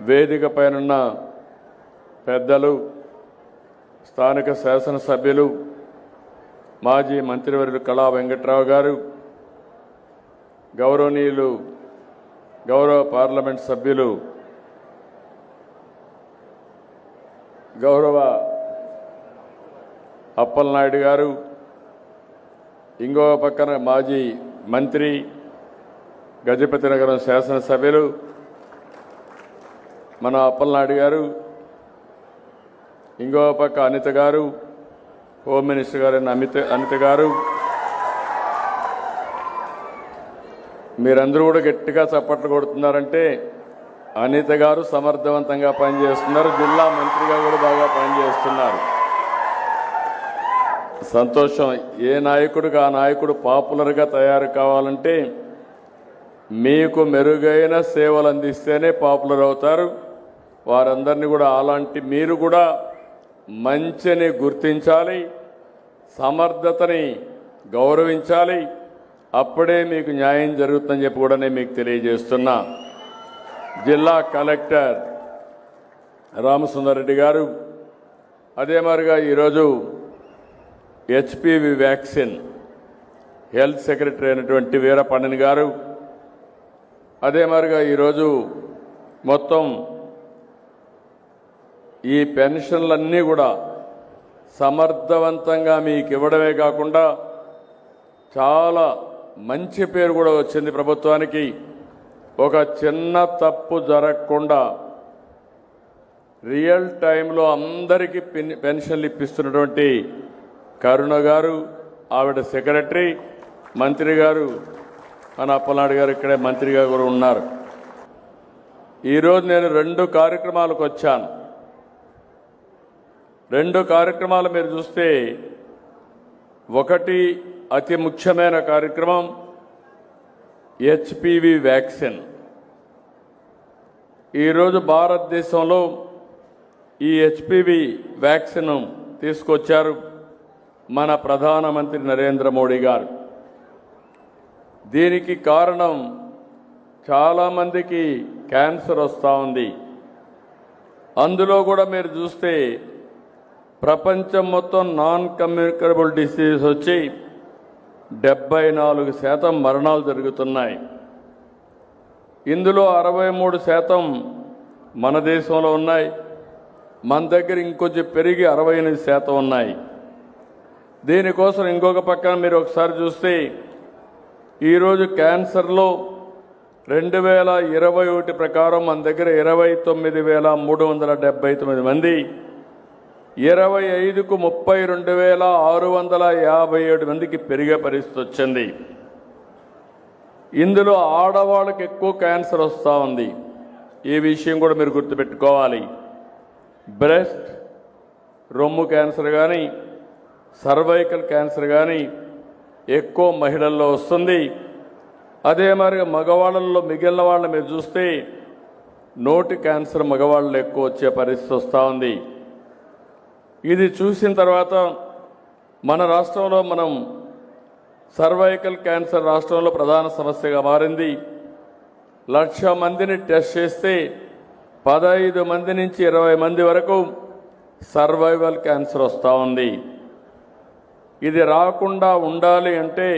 వేదిక పైనున్న పెద్దలు, స్థానిక శాసనసభ్యులు, మాజీ మంత్రివర్యులు కళా వెంకట్రావు గారు, గౌరవనీయులు గౌరవ పార్లమెంట్ సభ్యులు గౌరవ అప్పలనాయుడు గారు, ఇంకో పక్కన మాజీ మంత్రి, గజపతి నగరం శాసనసభ్యులు మన అప్పలనాయుడు గారు, ఇంకో పక్క అనిత గారు, హోమ్ మినిస్టర్ గారు అనిత గారు, మీరందరూ కూడా గట్టిగా చప్పట్లు కొడుతున్నారంటే అనిత గారు సమర్థవంతంగా పనిచేస్తున్నారు, జిల్లా మంత్రిగా కూడా బాగా పనిచేస్తున్నారు. సంతోషం. ఏ నాయకుడికి ఆ నాయకుడు పాపులర్గా తయారు కావాలంటే మీకు మెరుగైన సేవలు అందిస్తేనే పాపులర్ అవుతారు. వారందరినీ కూడా అలాంటి మీరు కూడా మంచిని గుర్తించాలి, సమర్థతని గౌరవించాలి. అప్పుడే మీకు న్యాయం జరుగుతుందని చెప్పి కూడా నేను మీకు తెలియజేస్తున్నా. జిల్లా కలెక్టర్ రామసుందర్ రెడ్డి గారు, అదే మాదిరిగా ఈరోజు హెచ్పివి వ్యాక్సిన్ హెల్త్ సెక్రటరీ అయినటువంటి వీరపండిని గారు, అదే మాదిరిగా ఈరోజు మొత్తం ఈ పెన్షన్లన్నీ కూడా సమర్థవంతంగా మీకు ఇవ్వడమే కాకుండా చాలా మంచి పేరు కూడా వచ్చింది ప్రభుత్వానికి. ఒక చిన్న తప్పు జరగకుండా రియల్ టైంలో అందరికీ పెన్షన్లు ఇప్పిస్తున్నటువంటి కరుణ గారు, ఆవిడ సెక్రటరీ, మంత్రి గారు మన అప్పలనాయుడు గారు ఇక్కడే మంత్రిగా కూడా ఉన్నారు. ఈరోజు నేను 2 కార్యక్రమాలకు వచ్చాను. 2 కార్యక్రమాలు మీరు చూస్తే, ఒకటి అతి ముఖ్యమైన కార్యక్రమం హెచ్పివి వ్యాక్సిన్. ఈరోజు భారతదేశంలో ఈ హెచ్పివి వ్యాక్సిన్ తీసుకొచ్చారు మన ప్రధానమంత్రి నరేంద్ర మోడీ గారు. దీనికి కారణం చాలామందికి క్యాన్సర్ వస్తూ ఉంది. అందులో కూడా మీరు చూస్తే ప్రపంచం మొత్తం నాన్ కమ్యూనికబుల్ డిసీజెస్ వచ్చి 74% మరణాలు జరుగుతున్నాయి. ఇందులో 63% మన దేశంలో ఉన్నాయి. మన దగ్గర ఇంకొంచెం పెరిగి 68% ఉన్నాయి. దీనికోసం ఇంకొక పక్కన మీరు ఒకసారి చూస్తే ఈరోజు క్యాన్సర్లో 2021 ప్రకారం మన దగ్గర 29,379 మంది, 25కు 32,657 మందికి పెరిగే పరిస్థితి వచ్చింది. ఇందులో ఆడవాళ్ళకి ఎక్కువ క్యాన్సర్ వస్తూ ఉంది. ఈ విషయం కూడా మీరు గుర్తుపెట్టుకోవాలి. బ్రెస్ట్, రొమ్ము క్యాన్సర్ కానీ, సర్వైకల్ క్యాన్సర్ కానీ ఎక్కువ మహిళల్లో వస్తుంది. అదే మరి మగవాళ్ళల్లో మిగిలిన వాళ్ళని మీరు చూస్తే నోటి క్యాన్సర్ మగవాళ్ళలో ఎక్కువ వచ్చే పరిస్థితి వస్తూ ఉంది. ఇది చూసిన తర్వాత మన రాష్ట్రంలో మనం సర్వైకల్ క్యాన్సర్ రాష్ట్రంలో ప్రధాన సమస్యగా మారింది. 1,00,000 మందిని టెస్ట్ చేస్తే 15 మంది నుంచి 20 మంది వరకు సర్వైవల్ క్యాన్సర్ వస్తూ ఉంది. ఇది రాకుండా ఉండాలి అంటే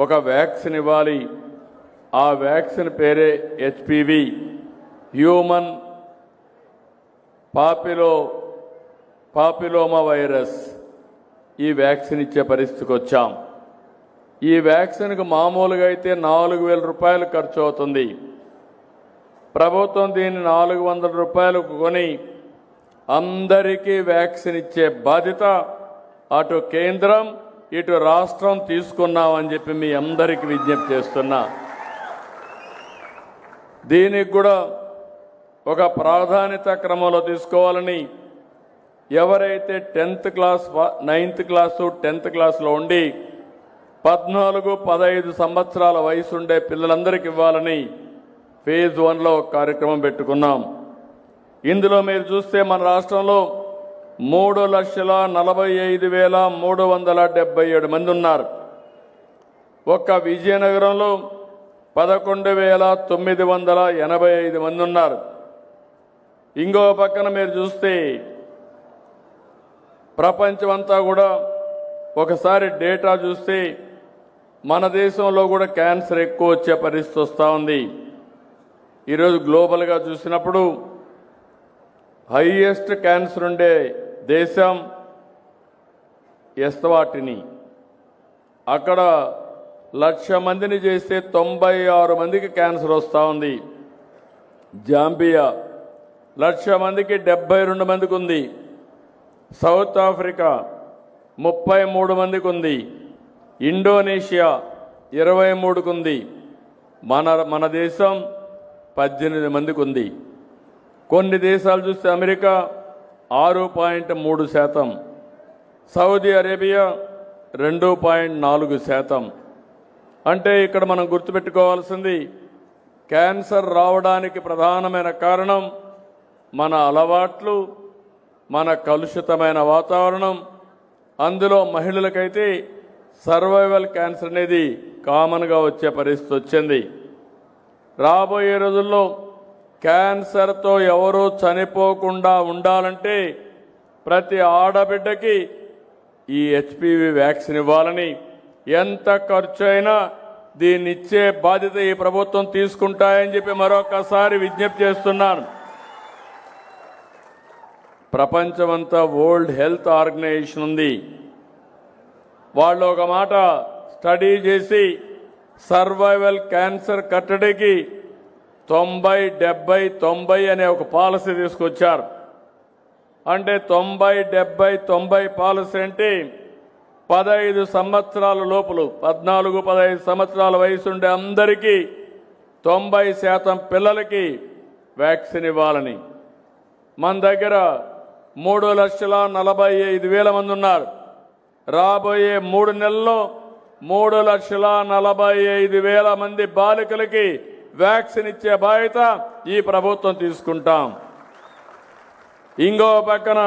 ఒక వ్యాక్సిన్ ఇవ్వాలి. ఆ వ్యాక్సిన్ పేరే హెచ్పివి, హ్యూమన్ పాపిలోమా వైరస్. ఈ వ్యాక్సిన్ ఇచ్చే పరిస్థితికి వచ్చాం. ఈ వ్యాక్సిన్కు మామూలుగా అయితే 4,000 రూపాయలు ఖర్చు అవుతుంది. ప్రభుత్వం దీన్ని 400 రూపాయలకు కొని అందరికీ వ్యాక్సిన్ ఇచ్చే బాధ్యత అటు కేంద్రం ఇటు రాష్ట్రం తీసుకున్నామని చెప్పి మీ అందరికీ విజ్ఞప్తి చేస్తున్నా. దీనికి కూడా ఒక ప్రాధాన్యత క్రమంలో తీసుకోవాలని ఎవరైతే 10th class 9th class 10th క్లాస్లో ఉండి 14-15 సంవత్సరాల వయసు ఉండే పిల్లలందరికీ ఇవ్వాలని ఫేజ్ 1లో ఒక కార్యక్రమం పెట్టుకున్నాం. ఇందులో మీరు చూస్తే మన రాష్ట్రంలో 3,45,377 మంది ఉన్నారు. ఒక్క విజయనగరంలో 11,985 మంది ఉన్నారు. ఇంకో పక్కన మీరు చూస్తే ప్రపంచమంతా కూడా ఒకసారి డేటా చూస్తే మన దేశంలో కూడా క్యాన్సర్ ఎక్కువ వచ్చే పరిస్థితి వస్తూ ఉంది. ఈరోజు గ్లోబల్గా చూసినప్పుడు హైయెస్ట్ క్యాన్సర్ ఉండే దేశం ఎస్వాటిని. అక్కడ 1,00,000 మందిని చేస్తే 96 మందికి క్యాన్సర్ వస్తూ ఉంది. జాంబియా 1,00,000 మందికి 72 మందికి ఉంది. సౌత్ ఆఫ్రికా 33 మందికి ఉంది. ఇండోనేషియా 23కు ఉంది. మన దేశం 18 మందికి ఉంది. కొన్ని దేశాలు చూస్తే అమెరికా 6.3%, సౌదీ అరేబియా 2.4%. అంటే ఇక్కడ మనం గుర్తుపెట్టుకోవాల్సింది క్యాన్సర్ రావడానికి ప్రధానమైన కారణం మన అలవాట్లు, మన కలుషితమైన వాతావరణం. అందులో మహిళలకైతే సర్వైవల్ క్యాన్సర్ అనేది కామన్గా వచ్చే పరిస్థితి వచ్చింది. రాబోయే రోజుల్లో క్యాన్సర్తో ఎవరూ చనిపోకుండా ఉండాలంటే ప్రతి ఆడబిడ్డకి ఈ హెచ్పివి వ్యాక్సిన్ ఇవ్వాలని, ఎంత ఖర్చు అయినా దీన్ని ఇచ్చే బాధ్యత ఈ ప్రభుత్వం తీసుకుంటాయని చెప్పి మరొకసారి విజ్ఞప్తి చేస్తున్నాను. ప్రపంచమంతా వరల్డ్ హెల్త్ ఆర్గనైజేషన్ ఉంది. వాళ్ళు ఒక మాట స్టడీ చేసి సర్వైవల్ క్యాన్సర్ కట్టడికి 90-70-90 అనే ఒక పాలసీ తీసుకొచ్చారు. అంటే 90-70-90 పాలసీ అంటే 15 సంవత్సరాల లోపల 14-15 సంవత్సరాల వయసు ఉండే అందరికీ 90% పిల్లలకి వ్యాక్సిన్ ఇవ్వాలని. మన దగ్గర 3,45,000 మంది ఉన్నారు. రాబోయే 3 నెలల్లో 3,45,000 మంది బాలికలకి వ్యాక్సిన్ ఇచ్చే బాధ్యత ఈ ప్రభుత్వం తీసుకుంటాం. ఇంకో పక్కన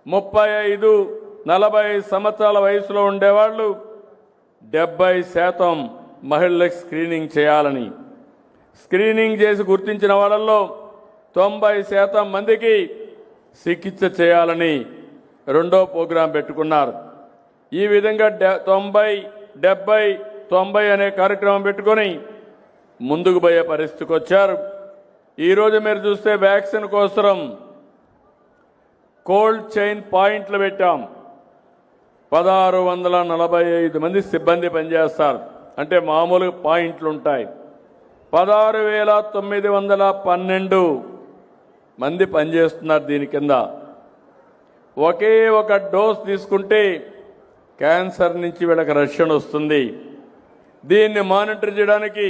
35-40 సంవత్సరాల వయసులో ఉండేవాళ్ళు 70% మహిళలకు స్క్రీనింగ్ చేయాలని, స్క్రీనింగ్ చేసి గుర్తించిన వాళ్ళల్లో 90% మందికి చికిత్స చేయాలని రెండో ప్రోగ్రాం పెట్టుకున్నారు. ఈ విధంగా 90-70-90 అనే కార్యక్రమం పెట్టుకొని ముందుకు పోయే పరిస్థితికి వచ్చారు. ఈరోజు మీరు చూస్తే వ్యాక్సిన్ కోసం కోల్డ్ చైన్ పాయింట్లు పెట్టాం. 1,645 మంది సిబ్బంది పనిచేస్తారు. అంటే మామూలు పాయింట్లు ఉంటాయి. 16,912 మంది పనిచేస్తున్నారు దీని కింద. ఒకే ఒక డోస్ తీసుకుంటే క్యాన్సర్ నుంచి వీళ్ళకి రక్షణ వస్తుంది. దీన్ని మానిటర్ చేయడానికి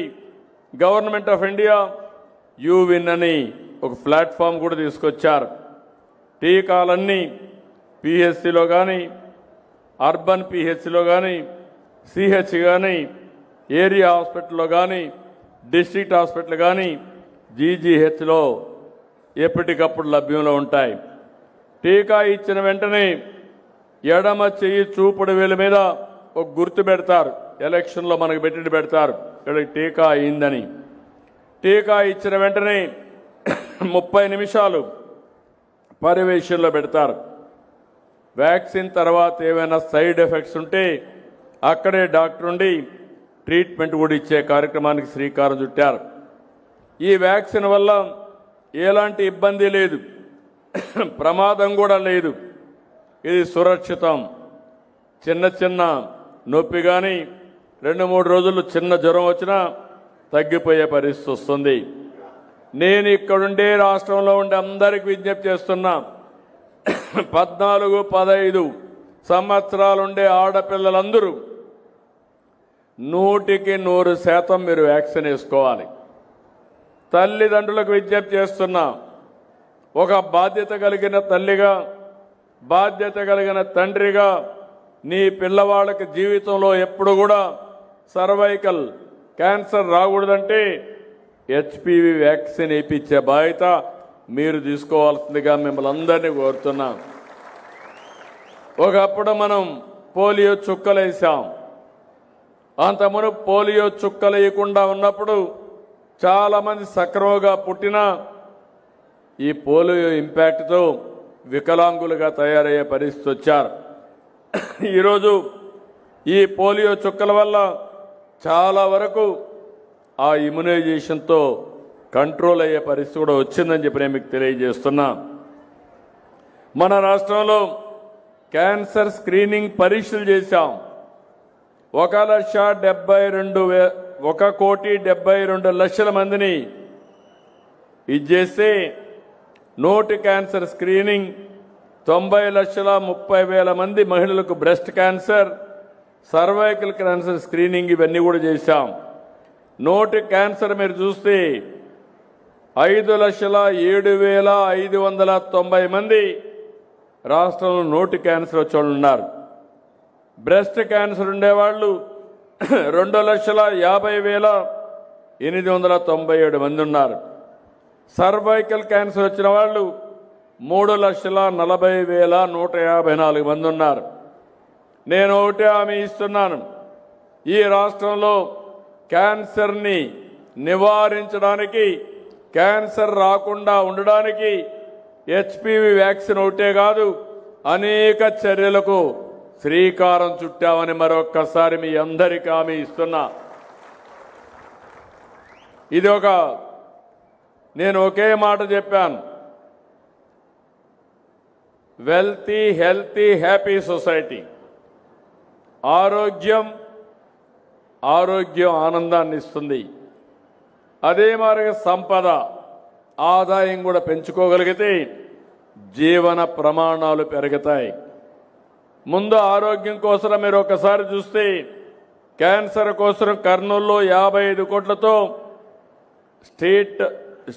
గవర్నమెంట్ ఆఫ్ ఇండియా యూవిన్ అని ఒక ప్లాట్ఫామ్ కూడా తీసుకొచ్చారు. టీకాలన్నీ పిహెచ్సిలో కానీ, అర్బన్ పిహెచ్సిలో కానీ, సిహెచ్ కానీ, ఏరియా హాస్పిటల్లో కానీ, డిస్ట్రిక్ట్ హాస్పిటల్ కానీ, జీజీహెచ్లో ఎప్పటికప్పుడు లభ్యంలో ఉంటాయి. టీకా ఇచ్చిన వెంటనే ఎడమ చెయ్యి చూపుడు వేలు మీద ఒక గుర్తు పెడతారు. ఎలక్షన్లో మనకు పెడతారు ఇక్కడ టీకా అయిందని. టీకా ఇచ్చిన వెంటనే 30 నిమిషాలు పర్యవేక్షణలో పెడతారు. వ్యాక్సిన్ తర్వాత ఏమైనా సైడ్ ఎఫెక్ట్స్ ఉంటే అక్కడే డాక్టర్ ఉండి ట్రీట్మెంట్ కూడా ఇచ్చే కార్యక్రమానికి శ్రీకారం చుట్టారు. ఈ వ్యాక్సిన్ వల్ల ఎలాంటి ఇబ్బంది లేదు, ప్రమాదం కూడా లేదు. ఇది సురక్షితం. చిన్న నొప్పి కానీ 2-3 రోజులు చిన్న జ్వరం వచ్చినా తగ్గిపోయే పరిస్థితి వస్తుంది. నేను ఇక్కడుండే రాష్ట్రంలో ఉండే అందరికీ విజ్ఞప్తి చేస్తున్నా, 14-15 సంవత్సరాలు ఉండే ఆడపిల్లలందరూ 100% మీరు వ్యాక్సిన్ వేసుకోవాలి. తల్లిదండ్రులకు విజ్ఞప్తి చేస్తున్నా, ఒక బాధ్యత కలిగిన తల్లిగా, బాధ్యత కలిగిన తండ్రిగా నీ పిల్లవాళ్ళకి జీవితంలో ఎప్పుడు కూడా సర్వైకల్ క్యాన్సర్ రాకూడదంటే హెచ్పివి వ్యాక్సిన్ వేయించే బాధ్యత మీరు తీసుకోవాల్సిందిగా మిమ్మల్ని అందరినీ కోరుతున్నాం. ఒకప్పుడు మనం పోలియో చుక్కలు వేసాం. అంతమును పోలియో చుక్కలు వేయకుండా ఉన్నప్పుడు చాలామంది సక్రమంగా పుట్టినా ఈ పోలియో ఇంపాక్ట్తో వికలాంగులుగా తయారయ్యే పరిస్థితి వచ్చారు. ఈరోజు ఈ పోలియో చుక్కల వల్ల చాలా వరకు ఆ ఇమ్యునైజేషన్తో కంట్రోల్ అయ్యే పరిస్థితి కూడా వచ్చిందని చెప్పి నేను మీకు తెలియజేస్తున్నా. మన రాష్ట్రంలో క్యాన్సర్ స్క్రీనింగ్ పరీక్షలు చేశాం. 1,72,1,72,00,000 మందిని ఇది చేస్తే నోటి క్యాన్సర్ స్క్రీనింగ్ 90,30,000 మంది మహిళలకు breast cancer, cervical cancer screening ఇవన్నీ కూడా చేశాం. నోటి క్యాన్సర్ మీరు చూస్తే 5,07,590 మంది రాష్ట్రంలో నోటి క్యాన్సర్ వచ్చేవాళ్ళు ఉన్నారు. బ్రెస్ట్ క్యాన్సర్ ఉండేవాళ్ళు 2,50,897 మంది ఉన్నారు. సర్వైకల్ క్యాన్సర్ వచ్చిన వాళ్ళు 3,40,154 మంది ఉన్నారు. నేను ఒకటే హామీ ఇస్తున్నాను, ఈ రాష్ట్రంలో క్యాన్సర్ని నివారించడానికి, క్యాన్సర్ రాకుండా ఉండడానికి హెచ్పివి వ్యాక్సిన్ ఒకటే కాదు, అనేక చర్యలకు శ్రీకారం చుట్టామని మరొక్కసారి మీ అందరికీ హామీ ఇస్తున్నా. ఇది నేను ఒకే మాట చెప్పాను, వెల్తీ హెల్తీ హ్యాపీ సొసైటీ. ఆరోగ్యం ఆనందాన్ని ఇస్తుంది. అదే మాదిరిగా సంపద, ఆదాయం కూడా పెంచుకోగలిగితే జీవన ప్రమాణాలు పెరుగుతాయి. ముందు ఆరోగ్యం కోసం మీరు ఒకసారి చూస్తే క్యాన్సర్ కోసం కర్నూలులో 55 కోట్లతో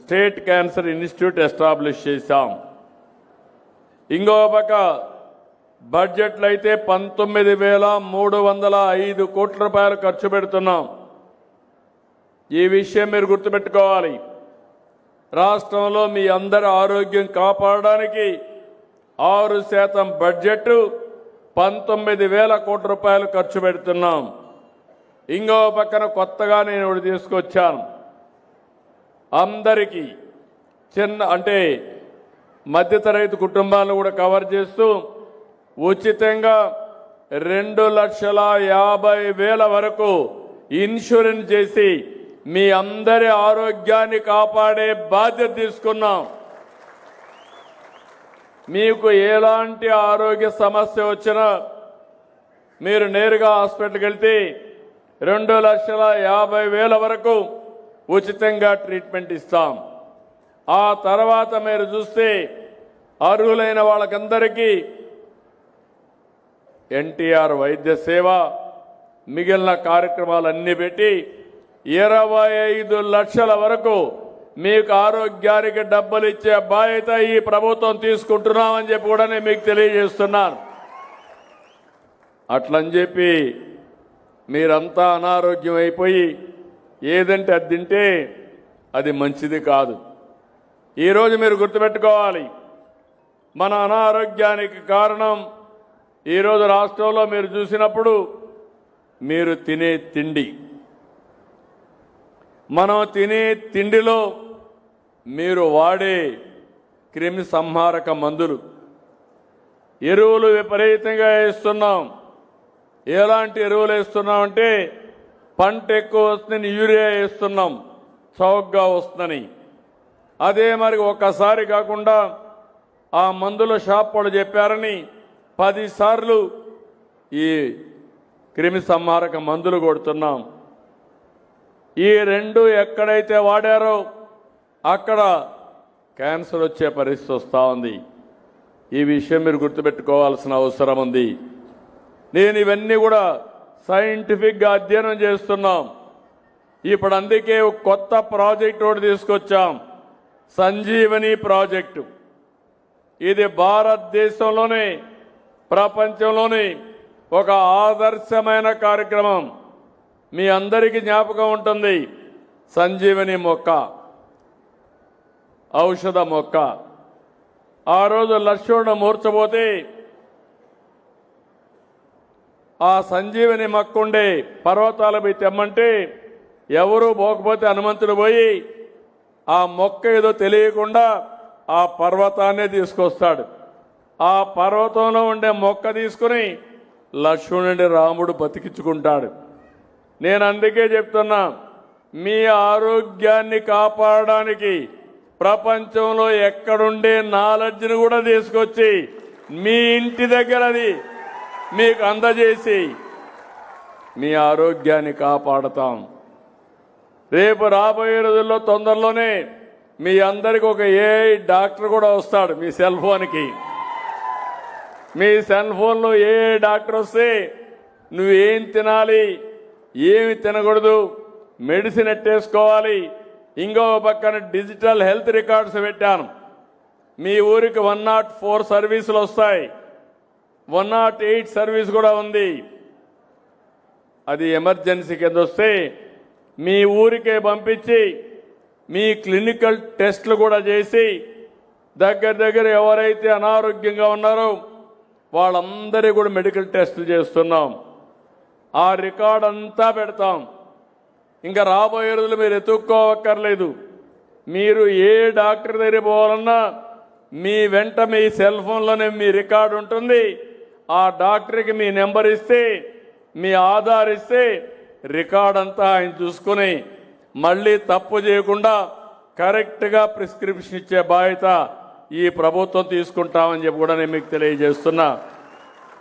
స్టేట్ క్యాన్సర్ ఇన్స్టిట్యూట్ ఎస్టాబ్లిష్ చేశాం. ఇంకో పక్క బడ్జెట్లు అయితే 19,305 కోట్ల రూపాయలు ఖర్చు పెడుతున్నాం. ఈ విషయం మీరు గుర్తుపెట్టుకోవాలి. రాష్ట్రంలో మీ అందరి ఆరోగ్యం కాపాడడానికి 6% బడ్జెట్ 19,000 కోట్ల రూపాయలు ఖర్చు పెడుతున్నాం. ఇంకో పక్కన కొత్తగా నేను ఒకటి తీసుకొచ్చాను. అందరికీ అంటే మధ్యతరగతి కుటుంబాలను కూడా కవర్ చేస్తూ ఉచితంగా 2,50,000 వరకు ఇన్సూరెన్స్ చేసి మీ అందరి ఆరోగ్యాన్ని కాపాడే బాధ్యత తీసుకున్నాం. మీకు ఎలాంటి ఆరోగ్య సమస్య వచ్చినా మీరు నేరుగా హాస్పిటల్కి వెళ్తే 2,50,000 వరకు ఉచితంగా ట్రీట్మెంట్ ఇస్తాం. ఆ తర్వాత మీరు చూస్తే అర్హులైన వాళ్ళకందరికీ ఎన్టీఆర్ వైద్య సేవ, మిగిలిన కార్యక్రమాలన్నీ పెట్టి 25 లక్షల వరకు మీకు ఆరోగ్యానికి డబ్బులు ఇచ్చే బాధ్యత ఈ ప్రభుత్వం తీసుకుంటున్నామని చెప్పి కూడా నేను మీకు తెలియజేస్తున్నాను. అట్లని చెప్పి మీరంతా అనారోగ్యం అయిపోయి ఏదంటే అది తింటే అది మంచిది కాదు. ఈరోజు మీరు గుర్తుపెట్టుకోవాలి, మన అనారోగ్యానికి కారణం ఈరోజు రాష్ట్రంలో మీరు చూసినప్పుడు మీరు తినే తిండి, మనం తినే తిండిలో మీరు వాడే క్రిమి సంహారక మందులు, ఎరువులు విపరీతంగా వేస్తున్నాం. ఎలాంటి ఎరువులు వేస్తున్నామంటే పంట ఎక్కువ వస్తుందని యూరియా వేస్తున్నాం, చౌకగా వస్తుందని. అదే మరి ఒక్కసారి కాకుండా ఆ మందుల షాప్ వాళ్ళు చెప్పారని 10 సార్లు ఈ క్రిమి సంహారక మందులు కొడుతున్నాం. ఈ రెండు ఎక్కడైతే వాడారో అక్కడ క్యాన్సర్ వచ్చే పరిస్థితి వస్తూ ఉంది. ఈ విషయం మీరు గుర్తుపెట్టుకోవాల్సిన అవసరం ఉంది. నేను ఇవన్నీ కూడా సైంటిఫిక్గా అధ్యయనం చేస్తున్నాం. ఇప్పుడు అందుకే ఒక కొత్త ప్రాజెక్ట్ ఒకటి తీసుకొచ్చాం, సంజీవని ప్రాజెక్టు. ఇది భారతదేశంలోనే ప్రపంచంలోనే ఒక ఆదర్శమైన కార్యక్రమం. మీ అందరికీ జ్ఞాపకం ఉంటుంది, సంజీవని మొక్క, ఔషధ మొక్క. ఆ రోజు లక్ష్మణుడు మూర్చబోతే ఆ సంజీవని మొక్క ఉండే పర్వతాలపై తెమ్మంటే ఎవరూ పోకపోతే హనుమంతుడు పోయి ఆ మొక్క ఏదో తెలియకుండా ఆ పర్వతాన్నే తీసుకొస్తాడు. ఆ పర్వతంలో ఉండే మొక్క తీసుకుని లక్ష్మణుడి రాముడు బతికించుకుంటాడు. నేను అందుకే చెప్తున్నా, మీ ఆరోగ్యాన్ని కాపాడడానికి ప్రపంచంలో ఎక్కడుండే నాలెడ్జ్ని కూడా తీసుకొచ్చి మీ ఇంటి దగ్గర అది మీకు అందజేసి మీ ఆరోగ్యాన్ని కాపాడతాం. రేపు రాబోయే రోజుల్లో తొందరలోనే మీ అందరికి ఒక ఏఐ డాక్టర్ కూడా వస్తాడు. మీ సెల్ ఫోన్కి, మీ సెల్ ఫోన్లో ఏఐ డాక్టర్ వస్తే నువ్వేం తినాలి, ఏమి తినకూడదు, మెడిసిన్ ఎట్టేసుకోవాలి. ఇంకో పక్కన డిజిటల్ హెల్త్ రికార్డ్స్ పెట్టాను. మీ ఊరికి 104 సర్వీసులు వస్తాయి, 108 సర్వీస్ కూడా ఉంది. అది ఎమర్జెన్సీ కింద వస్తే మీ ఊరికే పంపించి మీ క్లినికల్ టెస్టులు కూడా చేసి దగ్గర ఎవరైతే అనారోగ్యంగా ఉన్నారో వాళ్ళందరి కూడా మెడికల్ టెస్టులు చేస్తున్నాం. ఆ రికార్డ్ అంతా పెడతాం. ఇంకా రాబోయే రోజులు మీరు ఎత్తుక్కోవక్కర్లేదు. మీరు ఏ డాక్టర్ దగ్గర పోవాలన్నా మీ వెంట మీ సెల్ ఫోన్లోనే మీ రికార్డు ఉంటుంది. ఆ డాక్టర్కి మీ నెంబర్ ఇస్తే, మీ ఆధార్ ఇస్తే రికార్డ్ అంతా ఆయన చూసుకుని మళ్ళీ తప్పు చేయకుండా కరెక్ట్గా ప్రిస్క్రిప్షన్ ఇచ్చే బాధ్యత ఈ ప్రభుత్వం తీసుకుంటామని చెప్పి కూడా నేను మీకు తెలియజేస్తున్నా.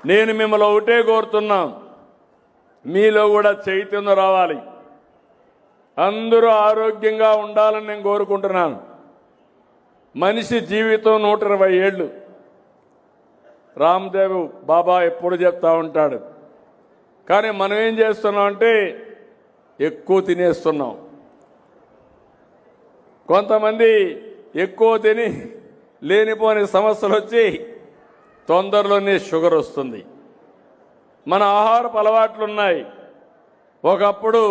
నేను మిమ్మల్ని ఒకటే కోరుతున్నా, మీలో కూడా చైతన్యం రావాలి. అందరూ ఆరోగ్యంగా ఉండాలని నేను కోరుకుంటున్నాను. మనిషి జీవితం 120 ఏళ్ళు. రామ్దేవ్ బాబా ఎప్పుడు చెప్తా ఉంటాడు. కానీ మనం ఏం చేస్తున్నాం అంటే ఎక్కువ తినేస్తున్నాం. కొంతమంది ఎక్కువ తిని లేనిపోని సమస్యలు వచ్చి తొందరలోనే షుగర్ వస్తుంది. మన ఆహారపు అలవాట్లు ఉన్నాయి. ఒకప్పుడు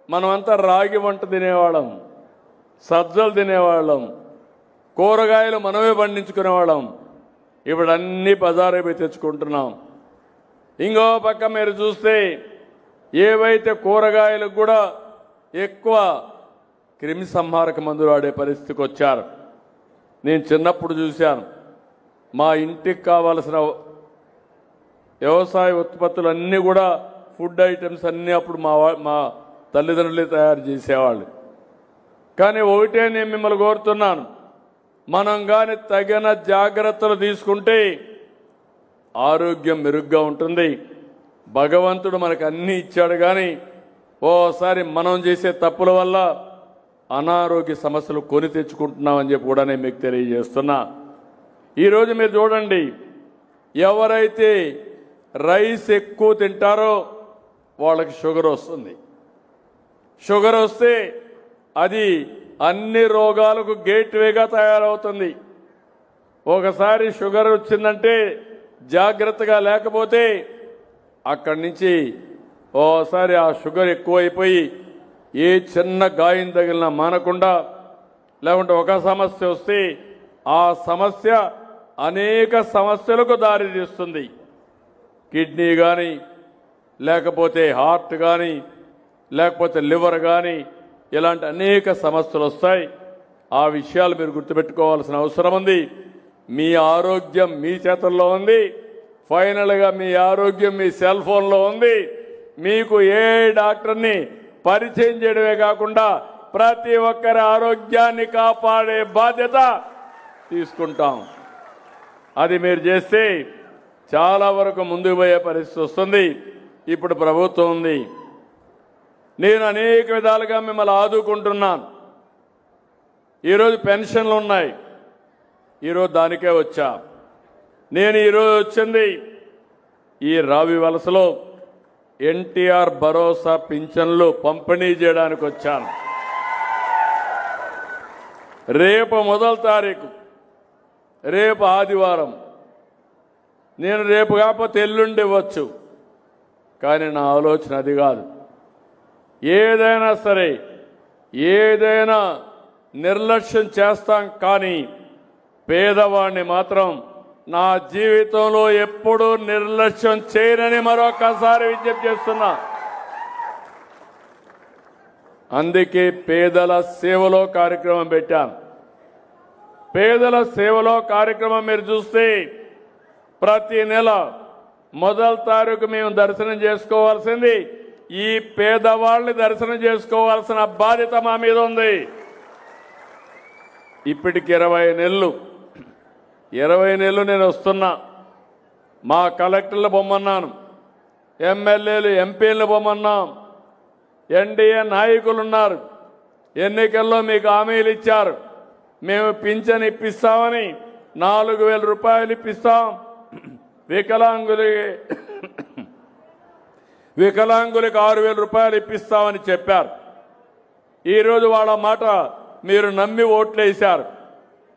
మనమంతా రాగి వంట తినేవాళ్ళం, సజ్జలు తినేవాళ్ళం, కూరగాయలు మనమే పండించుకునేవాళ్ళం. ఇప్పుడు అన్నీ బజారు పోయి తెచ్చుకుంటున్నాం. ఇంకో పక్క మీరు చూస్తే ఏవైతే కూరగాయలకు కూడా ఎక్కువ క్రిమి సంహారక మందులు వాడే పరిస్థితికి వచ్చారు. నేను చిన్నప్పుడు చూశాను. మా ఇంటికి కావాల్సిన వ్యవసాయ ఉత్పత్తులు అన్నీ కూడా ఫుడ్ ఐటమ్స్ అన్నీ అప్పుడు మా తల్లిదండ్రులే తయారు చేసేవాళ్ళు. కానీ ఒకటే నేను మిమ్మల్ని కోరుతున్నాను, మనం కానీ తగిన జాగ్రత్తలు తీసుకుంటే ఆరోగ్యం మెరుగ్గా ఉంటుంది. భగవంతుడు మనకు అన్నీ ఇచ్చాడు, కానీ ఓసారి మనం చేసే తప్పుల వల్ల అనారోగ్య సమస్యలు కొని తెచ్చుకుంటున్నామని చెప్పి కూడా నేను మీకు తెలియజేస్తున్నా. ఈరోజు మీరు చూడండి, ఎవరైతే రైస్ ఎక్కువ తింటారో వాళ్ళకి షుగర్ వస్తుంది. షుగర్ వస్తే అది అన్ని రోగాలకు గేట్వేగా తయారవుతుంది. ఒకసారి షుగర్ వచ్చిందంటే జాగ్రత్తగా లేకపోతే అక్కడి నుంచి ఓసారి ఆ షుగర్ ఎక్కువైపోయి ఏ చిన్న గాయం తగిలినా మానకుండా, లేకుంటే ఒక సమస్య వస్తే ఆ సమస్య అనేక సమస్యలకు దారితీస్తుంది. కిడ్నీ కానీ, లేకపోతే హార్ట్ కానీ, లేకపోతే లివర్ కానీ, ఇలాంటి అనేక సమస్యలు వస్తాయి. ఆ విషయాలు మీరు గుర్తుపెట్టుకోవాల్సిన అవసరం ఉంది. మీ ఆరోగ్యం మీ చేతుల్లో ఉంది. ఫైనల్గా మీ ఆరోగ్యం మీ సెల్ ఫోన్లో ఉంది. మీకు ఏ డాక్టర్ని పరిచయం చేయడమే కాకుండా ప్రతి ఒక్కరి ఆరోగ్యాన్ని కాపాడే బాధ్యత తీసుకుంటాం. అది మీరు చేస్తే చాలా వరకు ముందుకు పోయే పరిస్థితి వస్తుంది. ఇప్పుడు ప్రభుత్వం ఉంది. నేను అనేక విధాలుగా మిమ్మల్ని ఆదుకుంటున్నాను. ఈరోజు పెన్షన్లు ఉన్నాయి. ఈరోజు దానికే వచ్చా. నేను ఈరోజు వచ్చింది ఈ రావి వలసలో ఎన్టీఆర్ భరోసా పింఛన్లు పంపిణీ చేయడానికి వచ్చాను. రేపు మొదటి తారీఖు, రేపు ఆదివారం. నేను రేపు కాకపోతే ఎల్లుండి ఇవ్వచ్చు, కానీ నా ఆలోచన అది కాదు. ఏదైనా సరే, ఏదైనా నిర్లక్ష్యం చేస్తాం, కానీ పేదవాడిని మాత్రం నా జీవితంలో ఎప్పుడూ నిర్లక్ష్యం చేయనని మరొకసారి విజ్ఞప్తి చేస్తున్నా. అందుకే పేదల సేవలో కార్యక్రమం పెట్టాను. పేదల సేవలో కార్యక్రమం మీరు చూస్తే ప్రతి నెల మొదటి తారీఖు మేము దర్శనం చేసుకోవాల్సింది ఈ పేదవాళ్ళని దర్శనం చేసుకోవాల్సిన బాధ్యత మా మీద ఉంది. ఇప్పటికి 20 నెలలు నేను వస్తున్నా. మా కలెక్టర్లు బొమ్మన్నాను, ఎమ్మెల్యేలు ఎంపీలు బొమ్మన్నాం, ఎన్డీఏ నాయకులు ఉన్నారు. ఎన్నికల్లో మీకు హామీలు ఇచ్చారు, మేము పింఛన్ ఇప్పిస్తామని 4,000 రూపాయలు ఇప్పిస్తాం, వికలాంగులకు 6,000 రూపాయలు ఇప్పిస్తామని చెప్పారు. ఈరోజు వాళ్ళ మాట మీరు నమ్మి ఓట్లేశారు.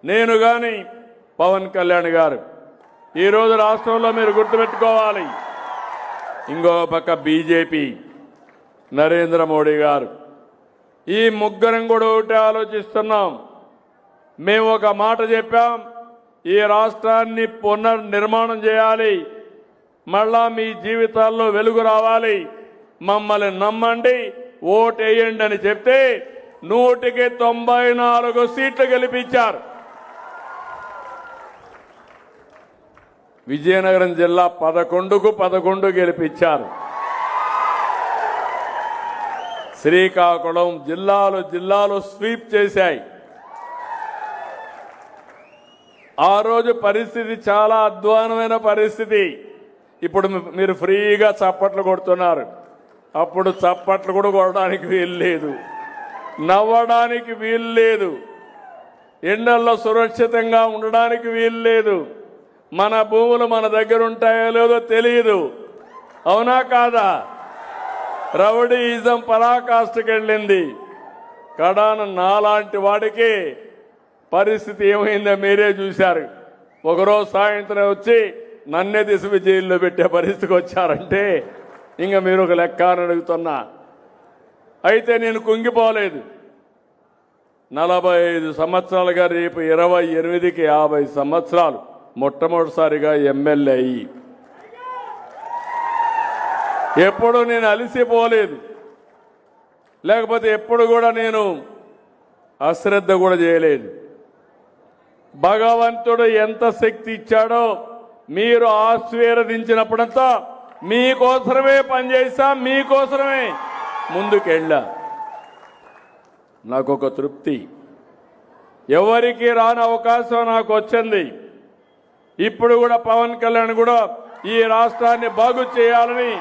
నేను కానీ పవన్ కళ్యాణ్ గారు ఈరోజు రాష్ట్రంలో మీరు గుర్తుపెట్టుకోవాలి. ఇంకో పక్క బీజేపీ నరేంద్ర మోడీ గారు, ఈ ముగ్గురం కూడా ఒకటే ఆలోచిస్తున్నాం. మేము ఒక మాట చెప్పాం, ఈ రాష్ట్రాన్ని పునర్నిర్మాణం చేయాలి, మళ్ళా మీ జీవితాల్లో వెలుగు రావాలి, మమ్మల్ని నమ్మండి, ఓటేయండి అని చెప్తే 194 సీట్లు గెలిపించారు. విజయనగరం జిల్లా 11కు 11 గెలిపించారు. శ్రీకాకుళం జిల్లాలు స్వీప్ చేశాయి. ఆ రోజు పరిస్థితి చాలా అధ్వానమైన పరిస్థితి. ఇప్పుడు మీరు ఫ్రీగా చప్పట్లు కొడుతున్నారు. అప్పుడు చప్పట్లు కూడా కొట్టడానికి వీలు లేదు, నవ్వడానికి వీలు లేదు, ఎండల్లో సురక్షితంగా ఉండడానికి వీలు లేదు. మన భూములు మన దగ్గర ఉంటాయో లేదో తెలియదు. అవునా కాదా? రౌడీయిజం పరాకాష్ఠకి వెళ్ళింది. కడాన నాలాంటి వాడికి పరిస్థితి ఏమైందో మీరే చూశారు. ఒకరోజు సాయంత్రం వచ్చి నన్నే తీసుకు జైల్లో పెట్టే పరిస్థితికి వచ్చారంటే ఇంకా మీరు ఒక లెక్క అని అడుగుతున్నా. అయితే నేను కుంగిపోలేదు. 45 సంవత్సరాలుగా రేపు 28కి 50 సంవత్సరాలు మొట్టమొదటిసారిగా ఎమ్మెల్యే అయ్యి ఎప్పుడు నేను అలసిపోలేదు, లేకపోతే ఎప్పుడు కూడా నేను అశ్రద్ధ కూడా చేయలేదు. భగవంతుడు ఎంత శక్తి ఇచ్చాడో మీరు ఆశీర్వదించినప్పుడంతా మీకోసమే పనిచేస్తాం, మీకోసమే ముందుకెళ్ళా. నాకొక తృప్తి, ఎవరికి రాని అవకాశం నాకు వచ్చింది. ఇప్పుడు కూడా పవన్ కళ్యాణ్ కూడా ఈ రాష్ట్రాన్ని బాగు చేయాలని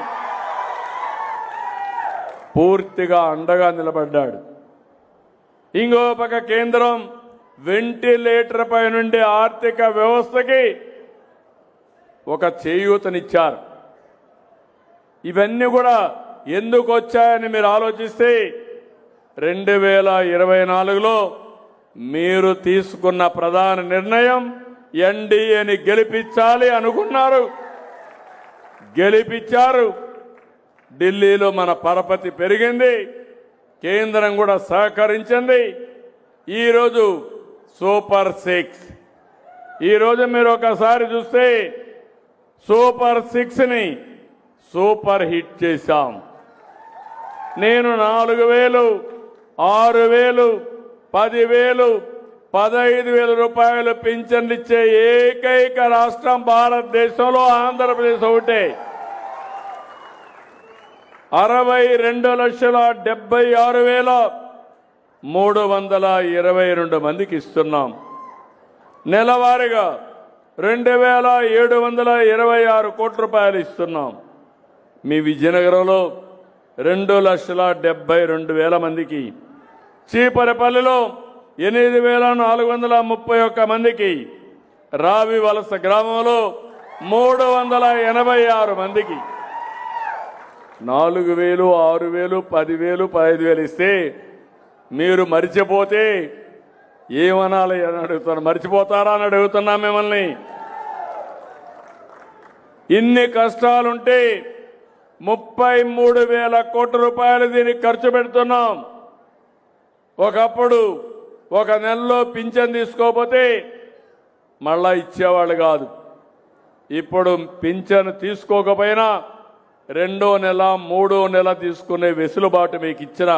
పూర్తిగా అండగా నిలబడ్డాడు. ఇంకో పక్క కేంద్రం వెంటిలేటర్ పై నుండి ఆర్థిక వ్యవస్థకి ఒక చేయూతనిచ్చారు. ఇవన్నీ కూడా ఎందుకు వచ్చాయని మీరు ఆలోచిస్తే 2024లో మీరు తీసుకున్న ప్రధాన నిర్ణయం ఎన్డీఏని గెలిపించాలి అనుకున్నారు, గెలిపించారు. ఢిల్లీలో మన పరపతి పెరిగింది, కేంద్రం కూడా సహకరించింది. ఈరోజు సూపర్ 6, ఈరోజు మీరు ఒకసారి చూస్తే సూపర్ 6ని సూపర్ హిట్ చేశాం. నేను 4,000, 6,000, 10,000, 15,000 రూపాయలు పింఛన్లు ఇచ్చే ఏకైక రాష్ట్రం భారతదేశంలో ఆంధ్రప్రదేశ్ ఒకటే. 62,76,322 మందికి ఇస్తున్నాం. నెలవారీగా 2,726 కోట్ల రూపాయలు ఇస్తున్నాం. మీ విజయనగరంలో 2,72,000 మందికి, చీపరపల్లిలో 8,431 మందికి, రావి వలస గ్రామంలో 386 మందికి 4,000, 6,000, 10,000, 15,000 ఇస్తే మీరు మరిచిపోతే ఏమనాలి అని అడుగుతాను. మర్చిపోతారా అని అడుగుతున్నా మిమ్మల్ని. ఇన్ని కష్టాలుంటే 33,000 కోట్ల రూపాయలు దీనికి ఖర్చు పెడుతున్నాం. ఒకప్పుడు ఒక నెలలో పింఛన్ తీసుకోకపోతే మళ్ళా ఇచ్చేవాళ్ళు కాదు. ఇప్పుడు పింఛన్ తీసుకోకపోయినా 2వ నెల 3వ నెల తీసుకునే వెసులుబాటు మీకు ఇచ్చిన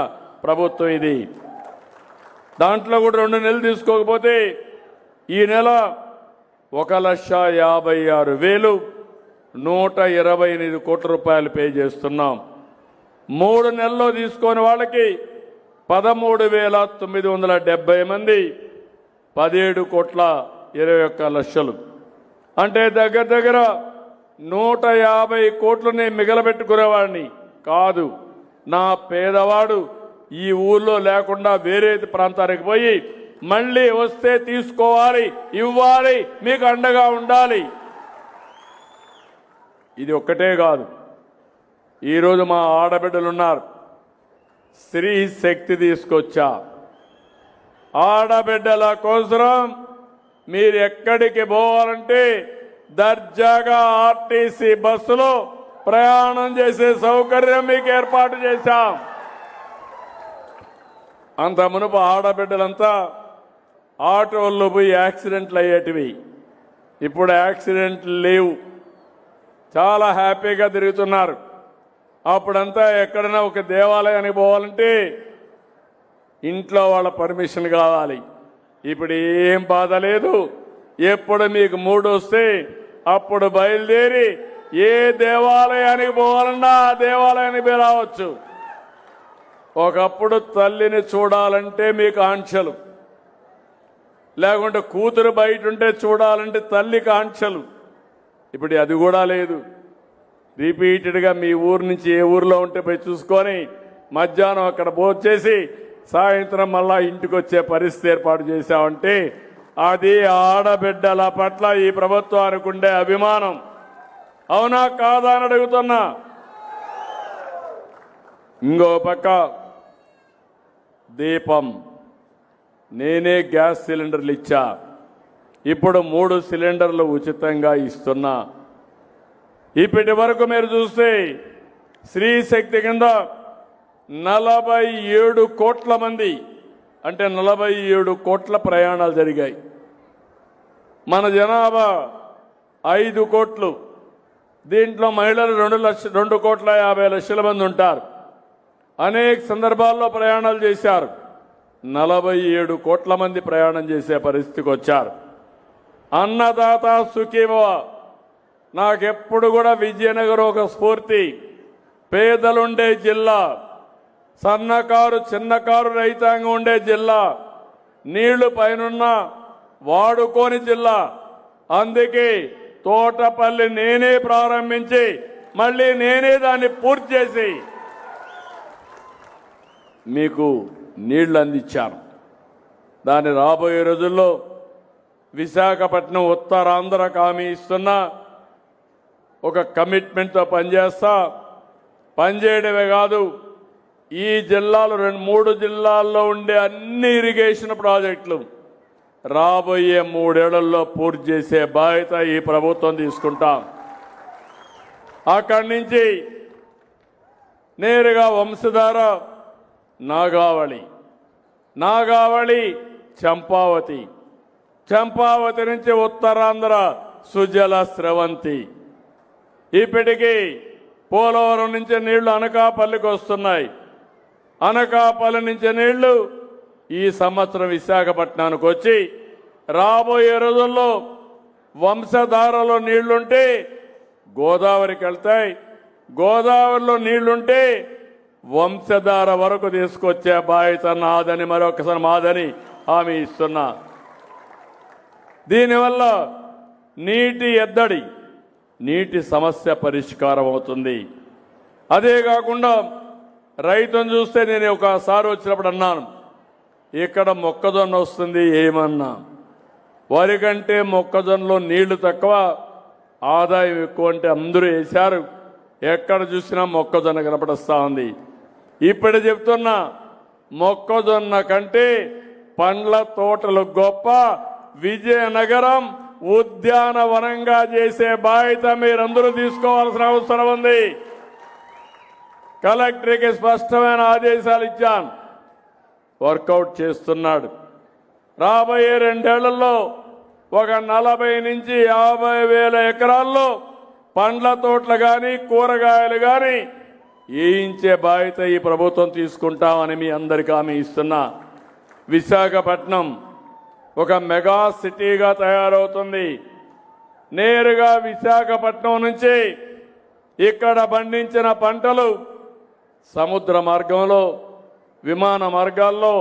ప్రభుత్వం ఇది. దాంట్లో కూడా 2 నెలలు తీసుకోకపోతే ఈ నెల 1,56,128 కోట్ల రూపాయలు పే చేస్తున్నాం. 3 నెలల్లో తీసుకొని వాళ్ళకి 13,970 మంది 17,21,00,000 అంటే దగ్గర దగ్గర 150 కోట్లని మిగలబెట్టుకునేవాడిని కాదు. నా పేదవాడు ఈ ఊళ్ళో లేకుండా వేరే ప్రాంతానికి పోయి మళ్ళీ వస్తే తీసుకోవాలి, ఇవ్వాలి, మీకు అండగా ఉండాలి. ఇది ఒక్కటే కాదు. ఈరోజు మా ఆడబిడ్డలు ఉన్నారు. స్త్రీ శక్తి తీసుకొచ్చా. ఆడబిడ్డల కోసం మీరు ఎక్కడికి పోవాలంటే దర్జాగా ఆర్టీసీ బస్సులో ప్రయాణం చేసే సౌకర్యం మీకు ఏర్పాటు చేశాం. అంత మునుపు ఆడబిడ్డలంతా ఆటోల్లో పోయి యాక్సిడెంట్లు అయ్యేటివి. ఇప్పుడు యాక్సిడెంట్లు లేవు, చాలా హ్యాపీగా తిరుగుతున్నారు. అప్పుడంతా ఎక్కడైనా ఒక దేవాలయానికి పోవాలంటే ఇంట్లో వాళ్ళ పర్మిషన్ కావాలి. ఇప్పుడు ఏం బాధ లేదు. ఎప్పుడు మీకు మూడు వస్తే అప్పుడు బయలుదేరి ఏ దేవాలయానికి పోవాలన్నా ఆ దేవాలయానికి రావచ్చు. ఒకప్పుడు తల్లిని చూడాలంటే మీకు ఆంక్షలు, లేకుంటే కూతురు బయట ఉంటే చూడాలంటే తల్లికి ఆంక్షలు. ఇప్పుడు అది కూడా లేదు. రిపీటెడ్గా మీ ఊరు నుంచి ఏ ఊర్లో ఉంటే పోయి చూసుకొని మధ్యాహ్నం అక్కడ భోంచేసి సాయంత్రం మళ్ళా ఇంటికి వచ్చే పరిస్థితి ఏర్పాటు చేశామంటే అది ఆడబిడ్డల పట్ల ఈ ప్రభుత్వానికి ఉండే అభిమానం. అవునా కాదా అని అడుగుతున్నా. ఇంకో పక్క దీపం, నేనే గ్యాస్ సిలిండర్లు ఇచ్చా. ఇప్పుడు 3 సిలిండర్లు ఉచితంగా ఇస్తున్నా. ఇప్పటి వరకు మీరు చూస్తే స్త్రీ శక్తి కింద 47 కోట్ల మంది అంటే 47 కోట్ల ప్రయాణాలు జరిగాయి. మన జనాభా 5 కోట్లు. దీంట్లో మహిళలు 2,50,00,000 మంది ఉంటారు. అనేక సందర్భాల్లో ప్రయాణాలు చేశారు. 47 కోట్ల మంది ప్రయాణం చేసే పరిస్థితికి వచ్చారు. అన్నదాత సుఖీభవ. నాకెప్పుడు కూడా విజయనగరం ఒక స్ఫూర్తి. పేదలుండే జిల్లా, సన్నకారు చిన్నకారు రైతాంగం ఉండే జిల్లా, నీళ్లు పైనున్న వాడుకోని జిల్లా. అందుకే తోటపల్లి నేనే ప్రారంభించి మళ్ళీ నేనే దాన్ని పూర్తి చేసి మీకు నీళ్లు అందించాను. దాన్ని రాబోయే రోజుల్లో విశాఖపట్నం ఉత్తరాంధ్రకు హామీ ఇస్తున్నా. ఒక కమిట్మెంట్తో పనిచేస్తా. పనిచేయడమే కాదు, ఈ జిల్లాలో 3 జిల్లాల్లో ఉండే అన్ని ఇరిగేషన్ ప్రాజెక్టులు రాబోయే 3 ఏళ్లలో పూర్తి చేసే బాధ్యత ఈ ప్రభుత్వం తీసుకుంటాం. అక్కడి నుంచి నేరుగా వంశధార నాగావళి చంపావతి, చంపావతి నుంచి ఉత్తరాంధ్ర సుజల స్రవంతి. ఇప్పటికీ పోలవరం నుంచి నీళ్లు అనకాపల్లికి వస్తున్నాయి. అనకాపల్లి నుంచి నీళ్లు ఈ సంవత్సరం విశాఖపట్నానికి వచ్చి రాబోయే రోజుల్లో వంశధారలో నీళ్లుంటే గోదావరికి వెళ్తాయి. గోదావరిలో నీళ్లుంటే వంశధార వరకు తీసుకొచ్చే బాధ్యత నాదని, మరొకసారి మాదని హామీ ఇస్తున్నా. దీనివల్ల నీటి ఎద్దడి, నీటి సమస్య పరిష్కారం అవుతుంది. అదే కాకుండా రైతును చూస్తే నేను ఒకసారి వచ్చినప్పుడు అన్నాను, ఇక్కడ మొక్కజొన్న వస్తుంది ఏమన్నా. వరి కంటే మొక్కజొన్నలో నీళ్లు తక్కువ, ఆదాయం ఎక్కువ అంటే అందరూ వేశారు. ఎక్కడ చూసినా మొక్కజొన్న కనపడస్తా ఉంది. ఇప్పుడు చెప్తున్నా, మొక్కజొన్న కంటే పండ్ల తోటలు గొప్ప. విజయనగరం ఉద్యానవనంగా చేసే బాధ్యత మీరందరూ తీసుకోవాల్సిన అవసరం ఉంది. కలెక్టర్కి స్పష్టమైన ఆదేశాలు ఇచ్చాను, వర్కౌట్ చేస్తున్నాడు. రాబోయే 2 ఏళ్లలో ఒక 40 నుంచి 50 వేల ఎకరాల్లో పండ్ల తోటలు కానీ కూరగాయలు కానీ వేయించే బాధ్యత ఈ ప్రభుత్వం తీసుకుంటామని మీ అందరికీ హామీ ఇస్తున్నా. విశాఖపట్నం ఒక మెగా సిటీగా తయారవుతుంది. నేరుగా విశాఖపట్నం నుంచి ఇక్కడ పండించిన పంటలు సముద్ర మార్గంలో, విమాన మార్గాల్లో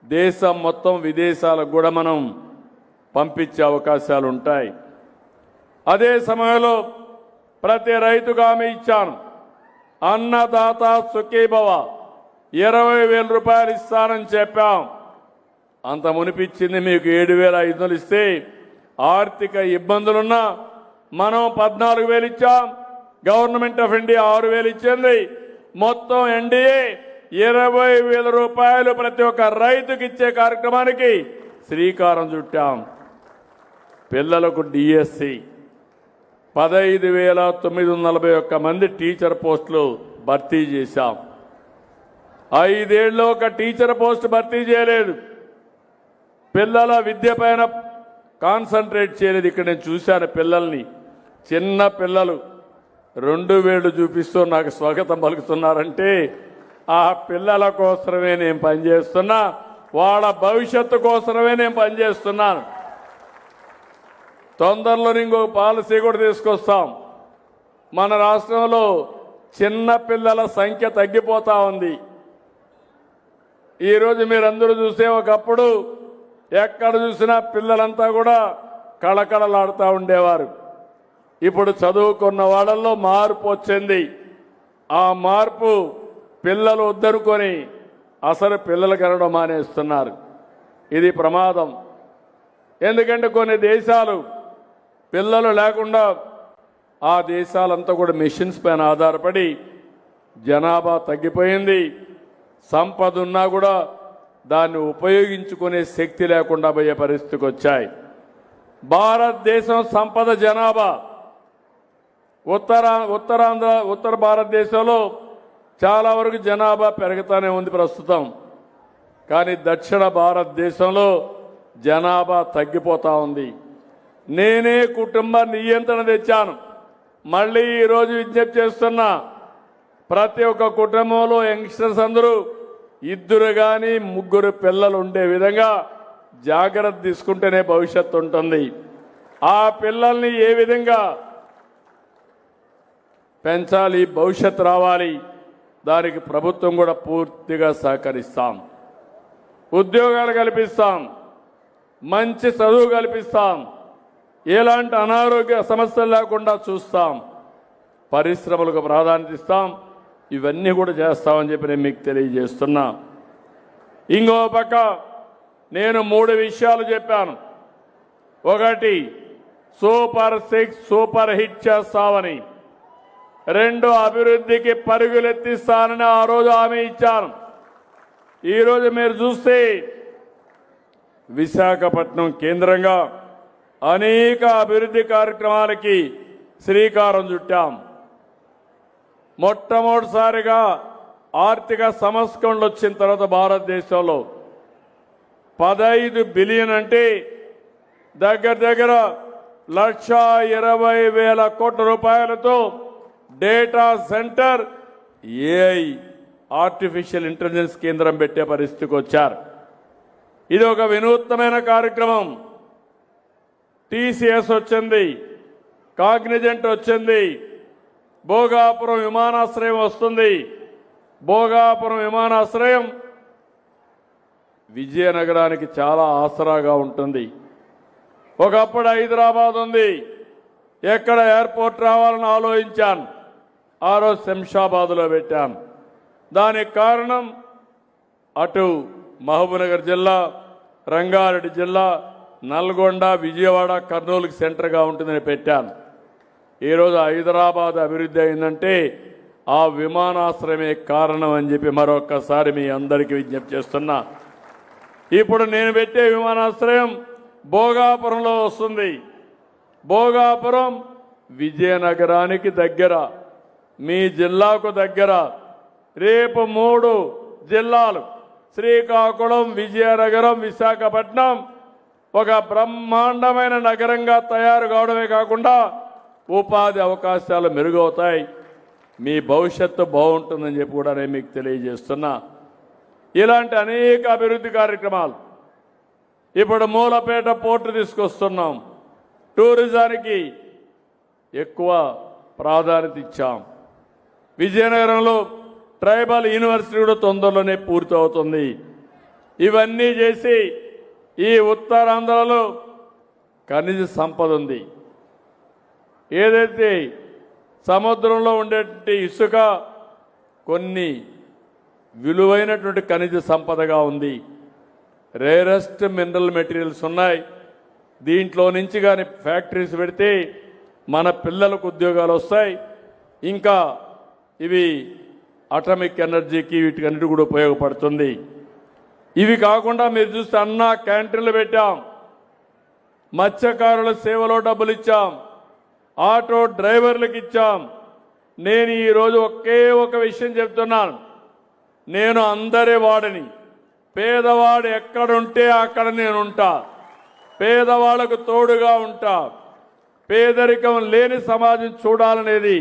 దేశం మొత్తం విదేశాలకు కూడా మనం పంపించే అవకాశాలు ఉంటాయి. అదే సమయంలో ప్రతి రైతుకు హామీ ఇచ్చాను. అన్నదాత సుఖీభవ 20,000 రూపాయలు ఇస్తానని చెప్పాం. అంత మునిపిచ్చింది మీకు 7,500 ఇస్తే ఆర్థిక ఇబ్బందులున్నా మనం 14,000 ఇచ్చాం. గవర్నమెంట్ ఆఫ్ ఇండియా 6,000 ఇచ్చింది. మొత్తం ఎన్డీఏ 20,000 రూపాయలు ప్రతి ఒక్క రైతుకి ఇచ్చే కార్యక్రమానికి శ్రీకారం చుట్టాం. పిల్లలకు డిఎస్సి 15,941 మంది టీచర్ పోస్టులు భర్తీ చేశాం. 5 ఏళ్ళలో ఒక టీచర్ పోస్ట్ భర్తీ చేయలేదు. పిల్లల విద్య పైన కాన్సన్ట్రేట్ చేయలేదు. ఇక్కడ నేను చూశాను పిల్లల్ని, చిన్న పిల్లలు 2 వేళ్లు చూపిస్తూ నాకు స్వాగతం పలుకుతున్నారంటే ఆ పిల్లల కోసమే నేను పనిచేస్తున్నా, వాళ్ళ భవిష్యత్తు కోసమే నేను పనిచేస్తున్నాను. తొందరలో ఇంకొక పాలసీ కూడా తీసుకొస్తాం. మన రాష్ట్రంలో చిన్న పిల్లల సంఖ్య తగ్గిపోతా ఉంది. ఈరోజు మీరందరూ చూస్తే ఒకప్పుడు ఎక్కడ చూసినా పిల్లలంతా కూడా కళకళలాడుతూ ఉండేవారు. ఇప్పుడు చదువుకున్న వాళ్ళల్లో మార్పు వచ్చింది. ఆ మార్పు పిల్లలు వద్దనుకొని అసలు పిల్లలు కనడం మానేస్తున్నారు. ఇది ప్రమాదం. ఎందుకంటే కొన్ని దేశాలు పిల్లలు లేకుండా ఆ దేశాలంతా కూడా మిషన్స్ పైన ఆధారపడి జనాభా తగ్గిపోయింది. సంపద ఉన్నా కూడా దాన్ని ఉపయోగించుకునే శక్తి లేకుండా పోయే పరిస్థితికి వచ్చాయి. భారతదేశం సంపద జనాభా ఉత్తర భారతదేశంలో చాలా వరకు జనాభా పెరుగుతూనే ఉంది ప్రస్తుతం. కానీ దక్షిణ భారతదేశంలో జనాభా తగ్గిపోతా ఉంది. నేనే కుటుంబ నియంత్రణ తెచ్చాను. మళ్ళీ ఈరోజు విజ్ఞప్తి చేస్తున్నా, ప్రతి ఒక్క కుటుంబంలో యంగ్స్టర్స్ అందరూ 2 కానీ 3 పిల్లలు ఉండే విధంగా జాగ్రత్త తీసుకుంటేనే భవిష్యత్తు ఉంటుంది. ఆ పిల్లల్ని ఏ విధంగా పెంచాలి, భవిష్యత్తు రావాలి, దానికి ప్రభుత్వం కూడా పూర్తిగా సహకరిస్తాం. ఉద్యోగాలు కల్పిస్తాం, మంచి చదువు కల్పిస్తాం, ఎలాంటి అనారోగ్య సమస్యలు లేకుండా చూస్తాం, పరిశ్రమలకు ప్రాధాన్యత ఇస్తాం. ఇవన్నీ కూడా చేస్తామని చెప్పి నేను మీకు తెలియజేస్తున్నా. ఇంకో పక్క నేను 3 విషయాలు చెప్పాను. ఒకటి, సూపర్ 6 సూపర్ హిట్ చేస్తామని. 2, అభివృద్ధికి పరుగులెత్తిస్తానని ఆ రోజు హామీ ఇచ్చాను. ఈరోజు మీరు చూస్తే విశాఖపట్నం కేంద్రంగా అనేక అభివృద్ధి కార్యక్రమాలకి శ్రీకారం చుట్టాం. మొట్టమొదటిసారిగా ఆర్థిక సంస్కరణలు వచ్చిన తర్వాత భారతదేశంలో 15 బిలియన్ అంటే దగ్గర 1,20,000 కోట్ల రూపాయలతో data centre, AI artificial intelligence కేంద్రం పెట్టే పరిస్థితికి వచ్చారు. ఇది ఒక వినూత్నమైన కార్యక్రమం. టీసీఎస్ వచ్చింది, కాగ్నిజెంట్ వచ్చింది, భోగాపురం విమానాశ్రయం వస్తుంది. భోగాపురం విమానాశ్రయం విజయనగరానికి చాలా ఆసరాగా ఉంటుంది. ఒకప్పుడు హైదరాబాద్ ఉంది, ఎక్కడ ఎయిర్పోర్ట్ రావాలని ఆలోచించాను. ఆ రోజు శంషాబాద్లో పెట్టాను. దానికి కారణం అటు మహబూబ్నగర్ జిల్లా, రంగారెడ్డి జిల్లా, నల్గొండ, విజయవాడ, కర్నూలుకి సెంటర్గా ఉంటుందని పెట్టాను. ఈరోజు హైదరాబాద్ అభివృద్ధి అయిందంటే ఆ విమానాశ్రయమే కారణం అని చెప్పి మరొక్కసారి మీ అందరికీ విజ్ఞప్తి చేస్తున్నా. ఇప్పుడు నేను పెట్టే విమానాశ్రయం భోగాపురంలో వస్తుంది. భోగాపురం విజయనగరానికి దగ్గర, మీ జిల్లాకు దగ్గర. రేపు 3 జిల్లాలు శ్రీకాకుళం, విజయనగరం, విశాఖపట్నం ఒక బ్రహ్మాండమైన నగరంగా తయారు కావడమే కాకుండా ఉపాధి అవకాశాలు మెరుగవుతాయి. మీ భవిష్యత్తు బాగుంటుందని చెప్పి కూడా నేను మీకు తెలియజేస్తున్నా. ఇలాంటి అనేక అభివృద్ధి కార్యక్రమాలు ఇప్పుడు మూలపేట పోర్టు తీసుకొస్తున్నాం. టూరిజానికి ఎక్కువ ప్రాధాన్యత ఇచ్చాం. విజయనగరంలో ట్రైబల్ యూనివర్సిటీ కూడా తొందరలోనే పూర్తి అవుతుంది. ఇవన్నీ చేసి ఈ ఉత్తరాంధ్రలో ఖనిజ సంపద ఉంది. ఏదైతే సముద్రంలో ఉండేటువంటి ఇసుక కొన్ని విలువైనటువంటి ఖనిజ సంపదగా ఉంది. రేరెస్ట్ మినరల్ మెటీరియల్స్ ఉన్నాయి. దీంట్లో నుంచి కానీ ఫ్యాక్టరీస్ పెడితే మన పిల్లలకు ఉద్యోగాలు వస్తాయి. ఇంకా ఇవి అటామిక్ ఎనర్జీకి వీటికన్నిటి కూడా ఉపయోగపడుతుంది. ఇవి కాకుండా మీరు చూస్తే అన్న క్యాంటీన్లు పెట్టాం, మత్స్యకారుల సేవలో డబ్బులు ఇచ్చాం, ఆటో డ్రైవర్లకు ఇచ్చాం. నేను ఈరోజు ఒకే ఒక విషయం చెప్తున్నాను, నేను అందరి వాడిని. పేదవాడు ఎక్కడుంటే అక్కడ నేను ఉంటా, పేదవాళ్లకు తోడుగా ఉంటా. పేదరికం లేని సమాజం చూడాలనేది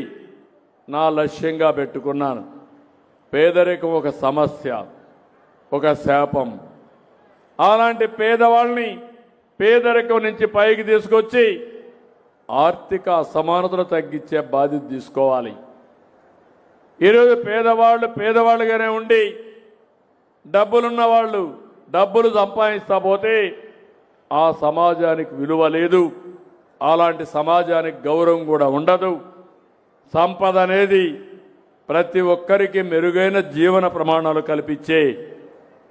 నా లక్ష్యంగా పెట్టుకున్నాను. పేదరికం ఒక సమస్య, ఒక శాపం. అలాంటి పేదవాళ్ళని పేదరికం నుంచి పైకి తీసుకొచ్చి ఆర్థిక అసమానతలు తగ్గించే బాధ్యత తీసుకోవాలి. ఈరోజు పేదవాళ్ళుగానే ఉండి డబ్బులున్న వాళ్ళు డబ్బులు సంపాదిస్తా పోతే ఆ సమాజానికి విలువ లేదు. అలాంటి సమాజానికి గౌరవం కూడా ఉండదు. సంపద అనేది ప్రతి ఒక్కరికి మెరుగైన జీవన ప్రమాణాలు కల్పించే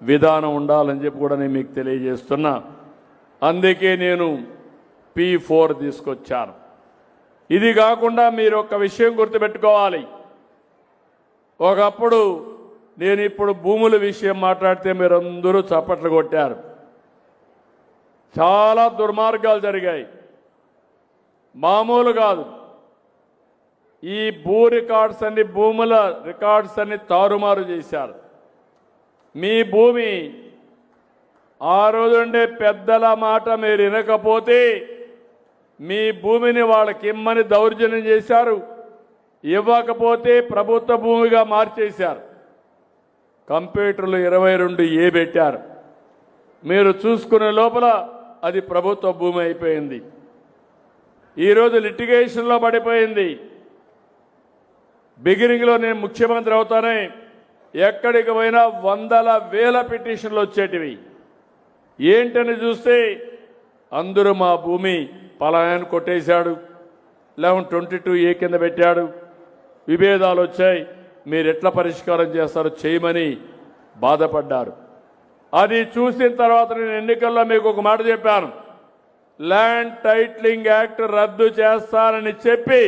విధానం ఉండాలని చెప్పి కూడా నేను మీకు తెలియజేస్తున్నా. అందుకే నేను P4 తీసుకొచ్చాను. ఇది కాకుండా మీరు ఒక విషయం గుర్తుపెట్టుకోవాలి. ఒకప్పుడు నేను ఇప్పుడు భూముల విషయం మాట్లాడితే మీరందరూ చప్పట్లు కొట్టారు. చాలా దుర్మార్గాలు జరిగాయి, మామూలు కాదు. ఈ భూ రికార్డ్స్ అన్ని, భూముల రికార్డ్స్ అన్ని తారుమారు చేశారు. మీ భూమి ఆ రోజుండే పెద్దల మాట మీరు వినకపోతే మీ భూమిని వాళ్ళకి ఇమ్మని దౌర్జన్యం చేశారు. ఇవ్వకపోతే ప్రభుత్వ భూమిగా మార్చేశారు. కంప్యూటర్లు 22A పెట్టారు. మీరు చూసుకునే లోపల అది ప్రభుత్వ భూమి అయిపోయింది. ఈరోజు లిటిగేషన్లో పడిపోయింది. బిగినింగ్లో నేను ముఖ్యమంత్రి అవుతానే ఎక్కడికి పోయినా వందల వేల పిటిషన్లు వచ్చేటివి. ఏంటని చూస్తే అందరూ మా భూమి పలాయన కొట్టేశాడు, 1122A కింద పెట్టాడు, విభేదాలు వచ్చాయి, మీరు ఎట్లా పరిష్కారం చేస్తారో చేయమని బాధపడ్డారు. అది చూసిన తర్వాత నేను ఎన్నికల్లో మీకు ఒక మాట చెప్పాను, ల్యాండ్ టైటిలింగ్ యాక్ట్ రద్దు చేస్తానని చెప్పి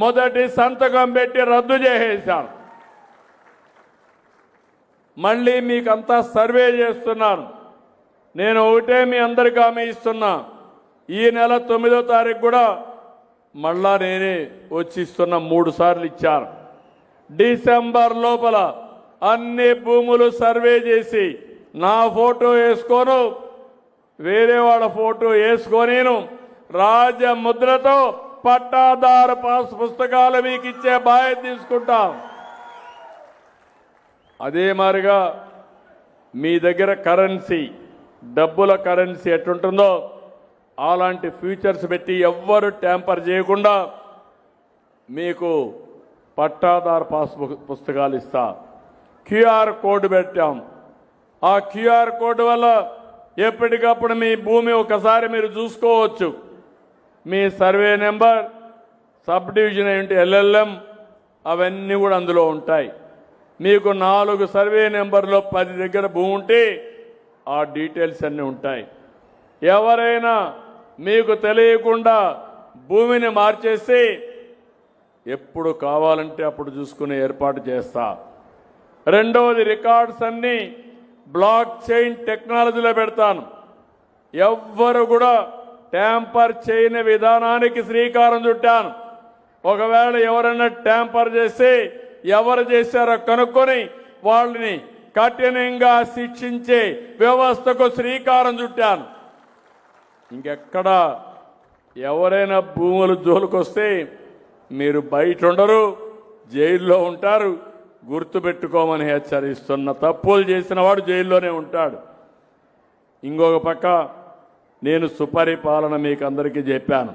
మొదటి సంతకం పెట్టి రద్దు చేసేశాను. మళ్ళీ మీకంతా సర్వే చేస్తున్నాను. నేను ఒకటే మీ అందరికీ హామీ ఇస్తున్నా, ఈ నెల 9వ తారీఖు కూడా మళ్ళా నేనే వచ్చి ఇస్తున్నా. 3 సార్లు ఇచ్చాను. డిసెంబర్ లోపల అన్ని భూములు సర్వే చేసి నా ఫోటో వేసుకోను, వేరే వాళ్ళ ఫోటో వేసుకోనేను, రాజముద్రతో పట్టాదారు పాస్ పుస్తకాలు మీకు ఇచ్చే బాధ్యత తీసుకుంటాం. అదే మాదిరిగా మీ దగ్గర కరెన్సీ, డబ్బుల కరెన్సీ ఎట్లుంటుందో అలాంటి ఫ్యూచర్స్ పెట్టి ఎవ్వరు ట్యాంపర్ చేయకుండా మీకు పట్టాదారు పాస్ పుస్తకాలు ఇస్తా. QR కోడ్ పెట్టాం. ఆ QR కోడ్ వల్ల ఎప్పటికప్పుడు మీ భూమి ఒకసారి మీరు చూసుకోవచ్చు. మీ సర్వే నెంబర్, సబ్ డివిజన్ ఏంటి, LLM అవన్నీ కూడా అందులో ఉంటాయి. మీకు 4 సర్వే నెంబర్లో 10 దగ్గర భూమి ఉంటే ఆ డీటెయిల్స్ అన్నీ ఉంటాయి. ఎవరైనా మీకు తెలియకుండా భూమిని మార్చేసి ఎప్పుడు కావాలంటే అప్పుడు చూసుకునే ఏర్పాటు చేస్తా. రెండవది, రికార్డ్స్ అన్నీ బ్లాక్ చైన్ టెక్నాలజీలో పెడతాను. ఎవ్వరు కూడా ట్యాంపర్ చేయని విధానానికి శ్రీకారం చుట్టాను. ఒకవేళ ఎవరైనా ట్యాంపర్ చేస్తే ఎవరు చేశారో కనుక్కొని వాళ్ళని కఠినంగా శిక్షించే వ్యవస్థకు శ్రీకారం చుట్టాను. ఇంకెక్కడ ఎవరైనా భూములు జోలుకొస్తే మీరు బయట ఉండరు, జైల్లో ఉంటారు. గుర్తుపెట్టుకోమని హెచ్చరిస్తున్న. తప్పులు చేసిన వాడు జైల్లోనే ఉంటాడు. ఇంకొక పక్క నేను సుపరిపాలన మీకు అందరికీ చెప్పాను.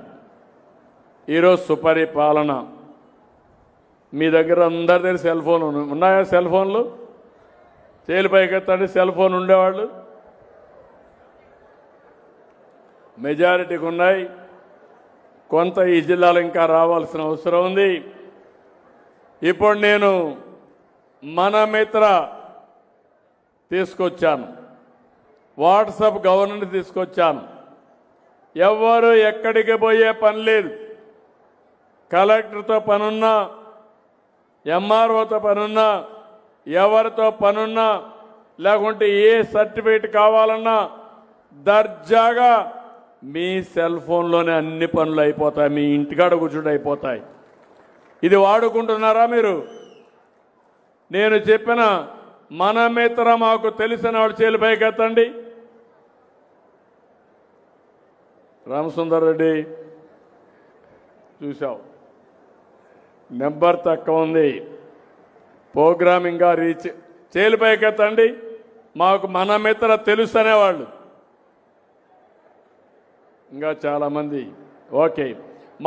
ఈరోజు సుపరిపాలన మీ దగ్గర అందరి దగ్గర సెల్ ఫోన్ ఉన్నాయా? సెల్ ఫోన్లు చేలు పైకెత్తండి. సెల్ ఫోన్ ఉండేవాళ్ళు మెజారిటీకి ఉన్నాయి. కొంత ఈ జిల్లాలో ఇంకా రావాల్సిన అవసరం ఉంది. ఇప్పుడు నేను మన మిత్ర తీసుకొచ్చాను, వాట్సాప్ గవర్నెన్స్ తీసుకొచ్చాను. ఎవరు ఎక్కడికి పోయే పని లేదు. కలెక్టర్తో పనున్నా, ఎంఆర్ఓతో పనున్నా, ఎవరితో పనున్నా, లేకుంటే ఏ సర్టిఫికేట్ కావాలన్నా దర్జాగా మీ సెల్ ఫోన్లోనే అన్ని పనులు అయిపోతాయి. మీ ఇంటికాడ కూర్చుంటే అయిపోతాయి. ఇది వాడుకుంటున్నారా మీరు? నేను చెప్పిన మన మిత్ర మాకు తెలిసిన వాడు చేలు పైకెత్తండి. రామసుందర్ రెడ్డి చూసావు, నెంబర్ తక్కువ ఉంది, ప్రోగ్రామింగ్గా రీచ్. చేలు పైకెత్తండి. మాకు మన మిత్ర తెలుసు అనేవాళ్ళు ఇంకా చాలామంది. ఓకే,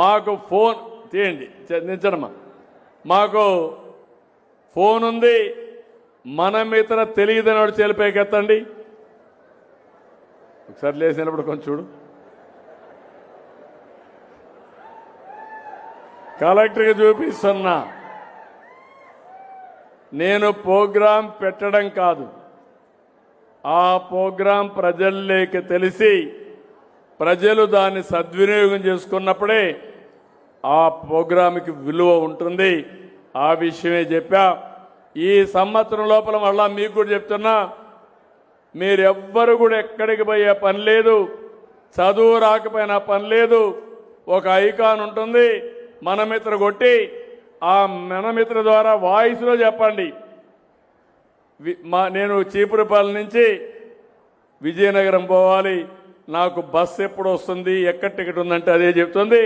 మాకు ఫోన్ తీయండి, నించడమ్మా. మాకు ఫోన్ ఉంది, మన మిత్ర తెలియదని వాడు చేలు పైకెత్తండి. ఒకసారి లేచినప్పుడు కొంచెం చూడు. కలెక్టర్కి చూపిస్తున్నా. నేను ప్రోగ్రాం పెట్టడం కాదు, ఆ ప్రోగ్రాం ప్రజల్లోకి తెలిసి ప్రజలు దాన్ని సద్వినియోగం చేసుకున్నప్పుడే ఆ ప్రోగ్రాంకి విలువ ఉంటుంది. ఆ విషయమే చెప్పా. ఈ సంవత్సరం లోపల మళ్ళా మీకు కూడా చెప్తున్నా, మీరెవ్వరు కూడా ఎక్కడికి పోయే పని లేదు. చదువు రాకపోయినా పని లేదు. ఒక ఐకాన్ ఉంటుంది, మన మిత్ర కొట్టి ఆ మన మిత్ర ద్వారా వాయిస్లో చెప్పండి. నేను చీపురుపల్లి నుంచి విజయనగరం పోవాలి, నాకు బస్సు ఎప్పుడు వస్తుంది, ఎక్కడ టికెట్ ఉందంటే అదే చెప్తుంది.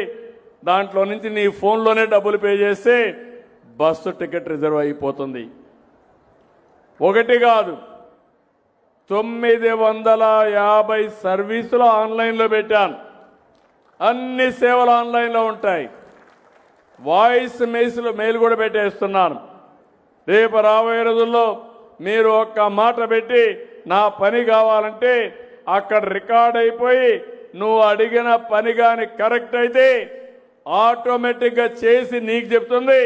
దాంట్లో నుంచి నీ ఫోన్లోనే డబ్బులు పే చేస్తే బస్సు టికెట్ రిజర్వ్ అయిపోతుంది. ఒకటి కాదు, 950 సర్వీసులు ఆన్లైన్లో పెట్టాను. అన్ని సేవలు ఆన్లైన్లో ఉంటాయి. వాయిస్ మెయిల్ కూడా పెట్టేస్తున్నాను. రేపు రాబోయే రోజుల్లో మీరు ఒక్క మాట పెట్టి నా పని కావాలంటే అక్కడ రికార్డ్ అయిపోయి నువ్వు అడిగిన పని కానీ కరెక్ట్ అయితే ఆటోమేటిక్గా చేసి నీకు చెప్తుంది.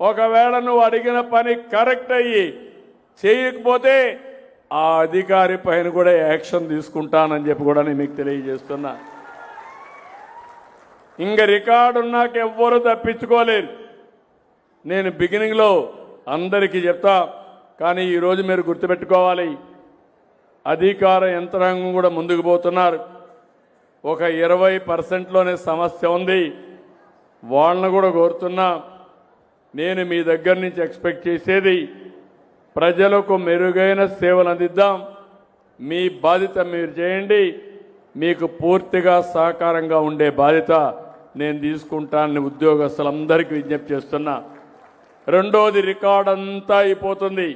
ఒకవేళ నువ్వు అడిగిన పని కరెక్ట్ అయ్యి చేయకపోతే ఆ అధికారి పైన కూడా యాక్షన్ తీసుకుంటానని చెప్పి కూడా నేను మీకు తెలియజేస్తున్నా. ఇంక రికార్డు ఉన్నాక ఎవ్వరూ తప్పించుకోలేరు. నేను బిగినింగ్లో అందరికీ చెప్తా, కానీ ఈరోజు మీరు గుర్తుపెట్టుకోవాలి, అధికార యంత్రాంగం కూడా ముందుకు పోతున్నారు. ఒక 20%లోనే సమస్య ఉంది. వాళ్ళను కూడా కోరుతున్నా. నేను మీ దగ్గర నుంచి ఎక్స్పెక్ట్ చేసేది ప్రజలకు మెరుగైన సేవలు అందిద్దాం. మీ బాధ్యత మీరు చేయండి. మీకు పూర్తిగా సహకారంగా ఉండే బాధ్యత నేను తీసుకుంటానని ఉద్యోగస్తులందరికీ విజ్ఞప్తి చేస్తున్నా. రెండోది, రికార్డ్ అంతా అయిపోతుంది.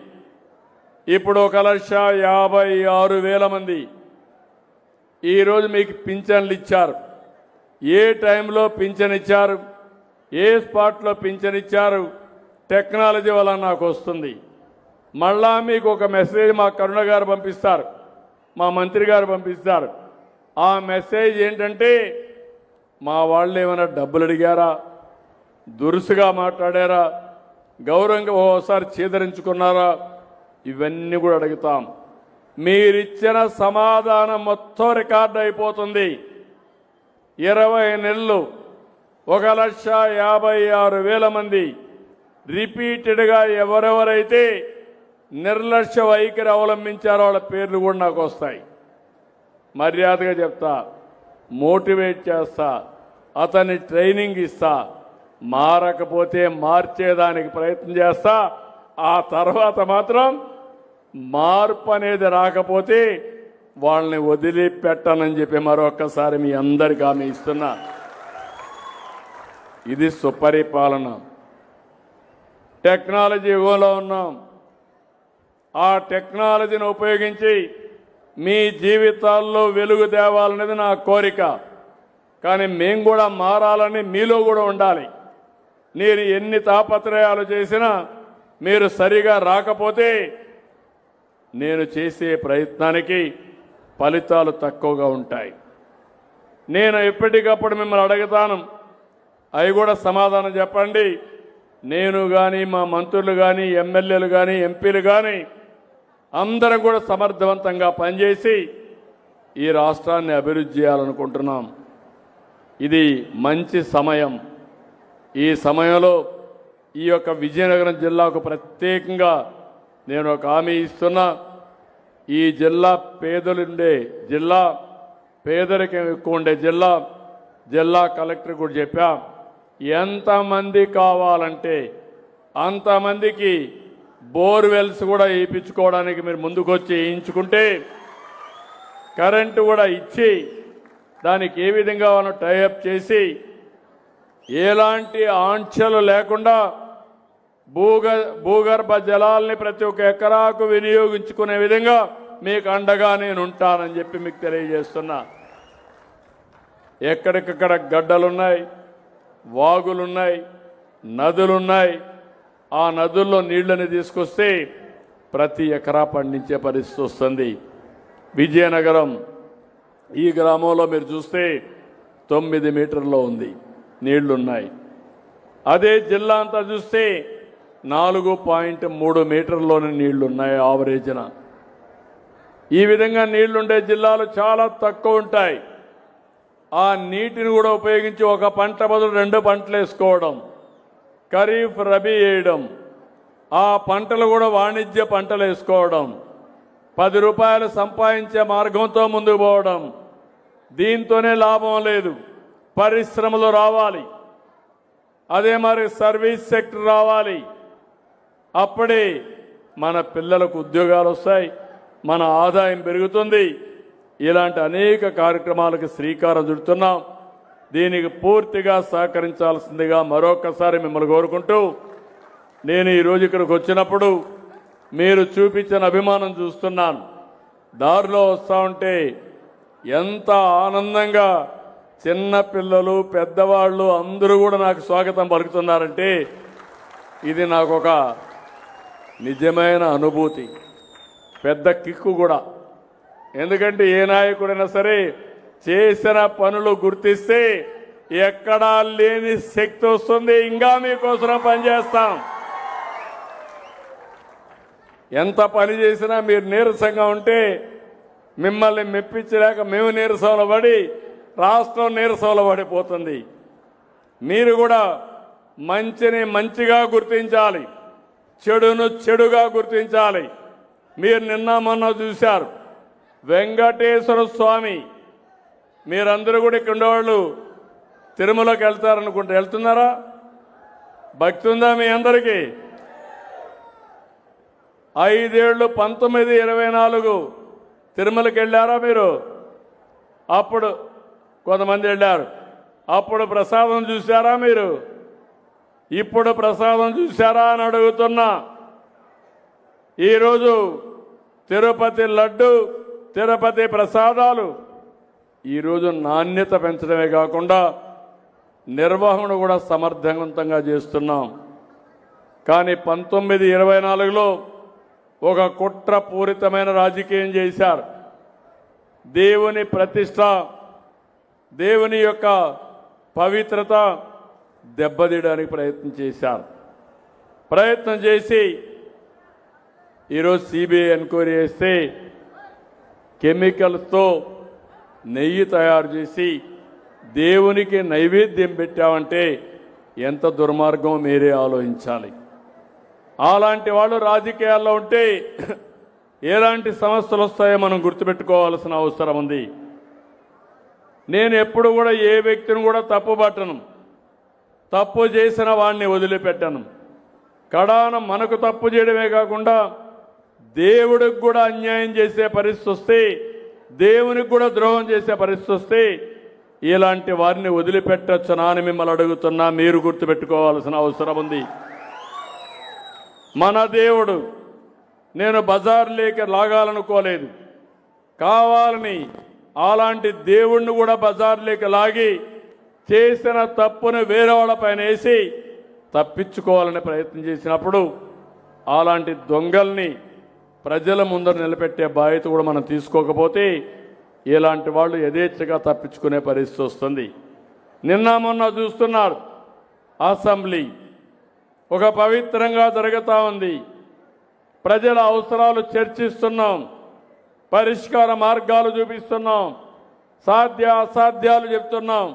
ఇప్పుడు 1,56,000 మంది ఈరోజు మీకు పింఛన్లు ఇచ్చారు. ఏ టైంలో పింఛన్ ఇచ్చారు, ఏ స్పాట్లో పింఛన్ ఇచ్చారు, టెక్నాలజీ వల్ల నాకు వస్తుంది. మళ్ళా మీకు ఒక మెసేజ్ మా కరుణ గారు పంపిస్తారు, మా మంత్రి గారు పంపిస్తారు. ఆ మెసేజ్ ఏంటంటే, మా వాళ్ళు ఏమైనా డబ్బులు అడిగారా, దురుసుగా మాట్లాడారా, గౌరవంగా ఓసారి చేదరించుకున్నారా, ఇవన్నీ కూడా అడుగుతాం. మీరిచ్చిన సమాధానం మొత్తం రికార్డు అయిపోతుంది. 20 నెలలు 1,56,000 మంది రిపీటెడ్గా ఎవరెవరైతే నిర్లక్ష్య వైఖరి అవలంబించారో వాళ్ళ పేర్లు కూడా నాకు వస్తాయి. మర్యాదగా చెప్తా, మోటివేట్ చేస్తా, అతన్ని ట్రైనింగ్ ఇస్తా, మారకపోతే మార్చేదానికి ప్రయత్నం చేస్తా. ఆ తర్వాత మాత్రం మార్పు అనేది రాకపోతే వాళ్ళని వదిలిపెట్టనని చెప్పి మరొక్కసారి మీ అందరికీ హామీ ఇస్తున్నా. ఇది సుపరిపాలన. టెక్నాలజీ యుగంలో ఉన్నాం. ఆ టెక్నాలజీని ఉపయోగించి మీ జీవితాల్లో వెలుగు తేవాలనేది నా కోరిక. కానీ మేము కూడా మారాలని మీలో కూడా ఉండాలి. మీరు ఎన్ని తాపత్రయాలు చేసినా మీరు సరిగా రాకపోతే నేను చేసే ప్రయత్నానికి ఫలితాలు తక్కువగా ఉంటాయి. నేను ఎప్పటికప్పుడు మిమ్మల్ని అడుగుతాను, అవి కూడా సమాధానం చెప్పండి. నేను కానీ మా మంత్రులు కానీ ఎమ్మెల్యేలు కానీ ఎంపీలు కానీ అందరం కూడా సమర్థవంతంగా పనిచేసి ఈ రాష్ట్రాన్ని అభివృద్ధి చేయాలనుకుంటున్నాం. ఇది మంచి సమయం. ఈ సమయంలో ఈ యొక్క విజయనగరం జిల్లాకు ప్రత్యేకంగా నేను ఒక హామీ ఇస్తున్నా. ఈ జిల్లా పేదలుండే జిల్లా, పేదరికం ఎక్కువ ఉండే జిల్లా. జిల్లా కలెక్టర్ కూడా చెప్పా, ఎంతమంది కావాలంటే అంతమందికి బోర్వెల్స్ కూడా వేయించుకోవడానికి మీరు ముందుకొచ్చి వేయించుకుంటే కరెంటు కూడా ఇచ్చి దానికి ఏ విధంగా మనం టైఅప్ చేసి ఎలాంటి ఆంక్షలు లేకుండా భూగర్భ జలాల్ని ప్రతి ఒక్క ఎకరాకు వినియోగించుకునే విధంగా మీకు అండగా నేను ఉంటానని చెప్పి మీకు తెలియజేస్తున్నా. ఎక్కడికక్కడ గడ్డలున్నాయి, వాగులున్నాయి, నదులున్నాయి. ఆ నదుల్లో నీళ్లని తీసుకొస్తే ప్రతి ఎకరా పండించే పరిస్థితి వస్తుంది. విజయనగరం ఈ గ్రామంలో మీరు చూస్తే 9 మీటర్లో ఉంది, నీళ్లున్నాయి. అదే జిల్లా అంతా చూస్తే 4.3 మీటర్లోని నీళ్లున్నాయి ఆవరేజ్న. ఈ విధంగా నీళ్లుండే జిల్లాలు చాలా తక్కువ ఉంటాయి. ఆ నీటిని కూడా ఉపయోగించి ఒక పంట బదులు 2 పంటలు వేసుకోవడం, ఖరీఫ్ రబీ వేయడం, ఆ పంటలు కూడా వాణిజ్య పంటలు వేసుకోవడం, 10 రూపాయలు సంపాదించే మార్గంతో ముందుకు పోవడం. దీంతోనే లాభం లేదు, పరిశ్రమలు రావాలి, అదే మరి సర్వీస్ సెక్టర్ రావాలి. అప్పుడే మన పిల్లలకు ఉద్యోగాలు వస్తాయి, మన ఆదాయం పెరుగుతుంది. ఇలాంటి అనేక కార్యక్రమాలకు శ్రీకారం చుడుతున్నాం. దీనికి పూర్తిగా సహకరించాల్సిందిగా మరొకసారి మిమ్మల్ని కోరుకుంటూ, నేను ఈరోజు ఇక్కడికి వచ్చినప్పుడు మీరు చూపించిన అభిమానం చూస్తున్నాను. దారిలో వస్తూ ఉంటే ఎంత ఆనందంగా చిన్న పిల్లలు, పెద్దవాళ్ళు అందరూ కూడా నాకు స్వాగతం పలుకుతున్నారంటే ఇది నాకు ఒక నిజమైన అనుభూతి, పెద్ద కిక్కు కూడా. ఎందుకంటే ఏ నాయకుడైనా సరే చేసిన పనులు గుర్తిస్తే ఎక్కడా లేని శక్తి వస్తుంది. ఇంకా మీకోసం పనిచేస్తాం. ఎంత పని చేసినా మీరు నీరసంగా ఉంటే మిమ్మల్ని మెప్పించలేక మేము నీరసంలో పడి రాష్ట్రం నీరసంలో పడిపోతుంది. మీరు కూడా మంచిని మంచిగా గుర్తించాలి, చెడును చెడుగా గుర్తించాలి. మీరు నిన్న మొన్న చూశారు వెంకటేశ్వర స్వామి, మీరందరూ కూడా ఇక్కడ ఉండేవాళ్ళు తిరుమలకి వెళ్తారనుకుంటే వెళ్తున్నారా? భక్తి ఉందా మీ అందరికీ? 5 ఏళ్ళు 19, 24 తిరుమలకి వెళ్ళారా మీరు? అప్పుడు కొంతమంది వెళ్ళారు. అప్పుడు ప్రసాదం చూశారా మీరు? ఇప్పుడు ప్రసాదం చూశారా అని అడుగుతున్నా. ఈరోజు తిరుపతి లడ్డు, తిరుపతి ప్రసాదాలు ఈరోజు నాణ్యత పెంచడమే కాకుండా నిర్వహణ కూడా సమర్థవంతంగా చేస్తున్నాం. కానీ 19, 24లో ఒక కుట్రపూరితమైన రాజకీయం చేశారు. దేవుని ప్రతిష్ట, దేవుని యొక్క పవిత్రత దెబ్బతీయడానికి ప్రయత్నం చేశారు. ప్రయత్నం చేసి ఈరోజు సిబిఐ ఎంక్వైరీ చేస్తే కెమికల్స్తో నెయ్యి తయారు చేసి దేవునికి నైవేద్యం పెట్టామంటే ఎంత దుర్మార్గం మీరే ఆలోచించాలి. అలాంటి వాళ్ళు రాజకీయాల్లో ఉంటే ఎలాంటి సమస్యలు వస్తాయో మనం గుర్తుపెట్టుకోవాల్సిన అవసరం ఉంది. నేను ఎప్పుడు కూడా ఏ వ్యక్తిని కూడా తప్పుపట్టను, తప్పు చేసిన వాడిని వదిలిపెట్టను. కడాన మనకు తప్పు చేయడమే కాకుండా దేవుడికి కూడా అన్యాయం చేసే పరిస్థితి వస్తే, దేవునికి కూడా ద్రోహం చేసే పరిస్థితి వస్తే ఇలాంటి వారిని వదిలిపెట్టొచ్చునా అని మిమ్మల్ని అడుగుతున్నా. మీరు గుర్తుపెట్టుకోవాల్సిన అవసరం ఉంది. మన దేవుడు నేను బజార్లోకి లాగాలనుకోలేదు. కావాలని అలాంటి దేవుణ్ణి కూడా బజార్లోకి లాగి చేసిన తప్పును వేరే వాళ్ళపైన వేసి తప్పించుకోవాలని ప్రయత్నం చేసినప్పుడు అలాంటి దొంగల్ని ప్రజల ముందర నిలబెట్టే బాధ్యత కూడా మనం తీసుకోకపోతే ఇలాంటి వాళ్ళు యథేచ్ఛగా తప్పించుకునే పరిస్థితి వస్తుంది. నిన్న మొన్న చూస్తున్నారు, అసెంబ్లీ ఒక పవిత్రంగా జరుగుతూ ఉంది. ప్రజల అవసరాలు చర్చిస్తున్నాం, పరిష్కార మార్గాలు చూపిస్తున్నాం, సాధ్య అసాధ్యాలు చెప్తున్నాం,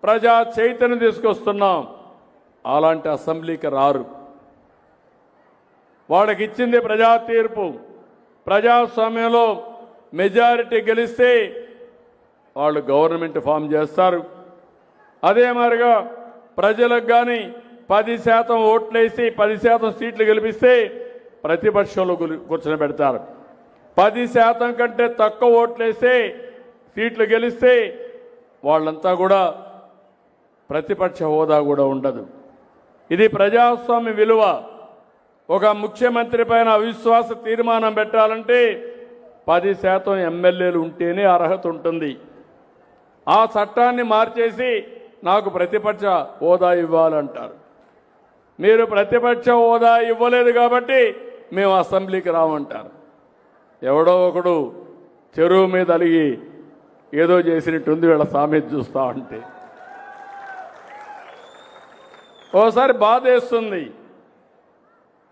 ప్రజా చైతన్యం తీసుకొస్తున్నాం. అలాంటి అసెంబ్లీకి రారు. వాళ్ళకి ఇచ్చింది ప్రజా తీర్పు. ప్రజాస్వామ్యంలో మెజారిటీ గెలిస్తే వాళ్ళు గవర్నమెంట్ ఫామ్ చేస్తారు. అదే మాదిరిగా ప్రజలకు కానీ 10% ఓట్లేసి 10% సీట్లు గెలిపిస్తే ప్రతిపక్షంలో కూర్చొని పెడతారు. 10% కంటే తక్కువ ఓట్లేస్తే సీట్లు గెలిస్తే వాళ్ళంతా కూడా ప్రతిపక్ష హోదా కూడా ఉండదు. ఇది ప్రజాస్వామ్య విలువ. ఒక ముఖ్యమంత్రి పైన అవిశ్వాస తీర్మానం పెట్టాలంటే 10% ఎమ్మెల్యేలు ఉంటేనే అర్హత ఉంటుంది. ఆ చట్టాన్ని మార్చేసి నాకు ప్రతిపక్ష హోదా ఇవ్వాలంటారు. మీరు ప్రతిపక్ష హోదా ఇవ్వలేదు కాబట్టి మేము అసెంబ్లీకి రామంటారు. ఎవడో ఒకడు చెరువు మీద అలిగి ఏదో చేసినట్టుంది వీళ్ళ సామెత చూస్తా ఉంటే. ఓసారి బాధేస్తుంది.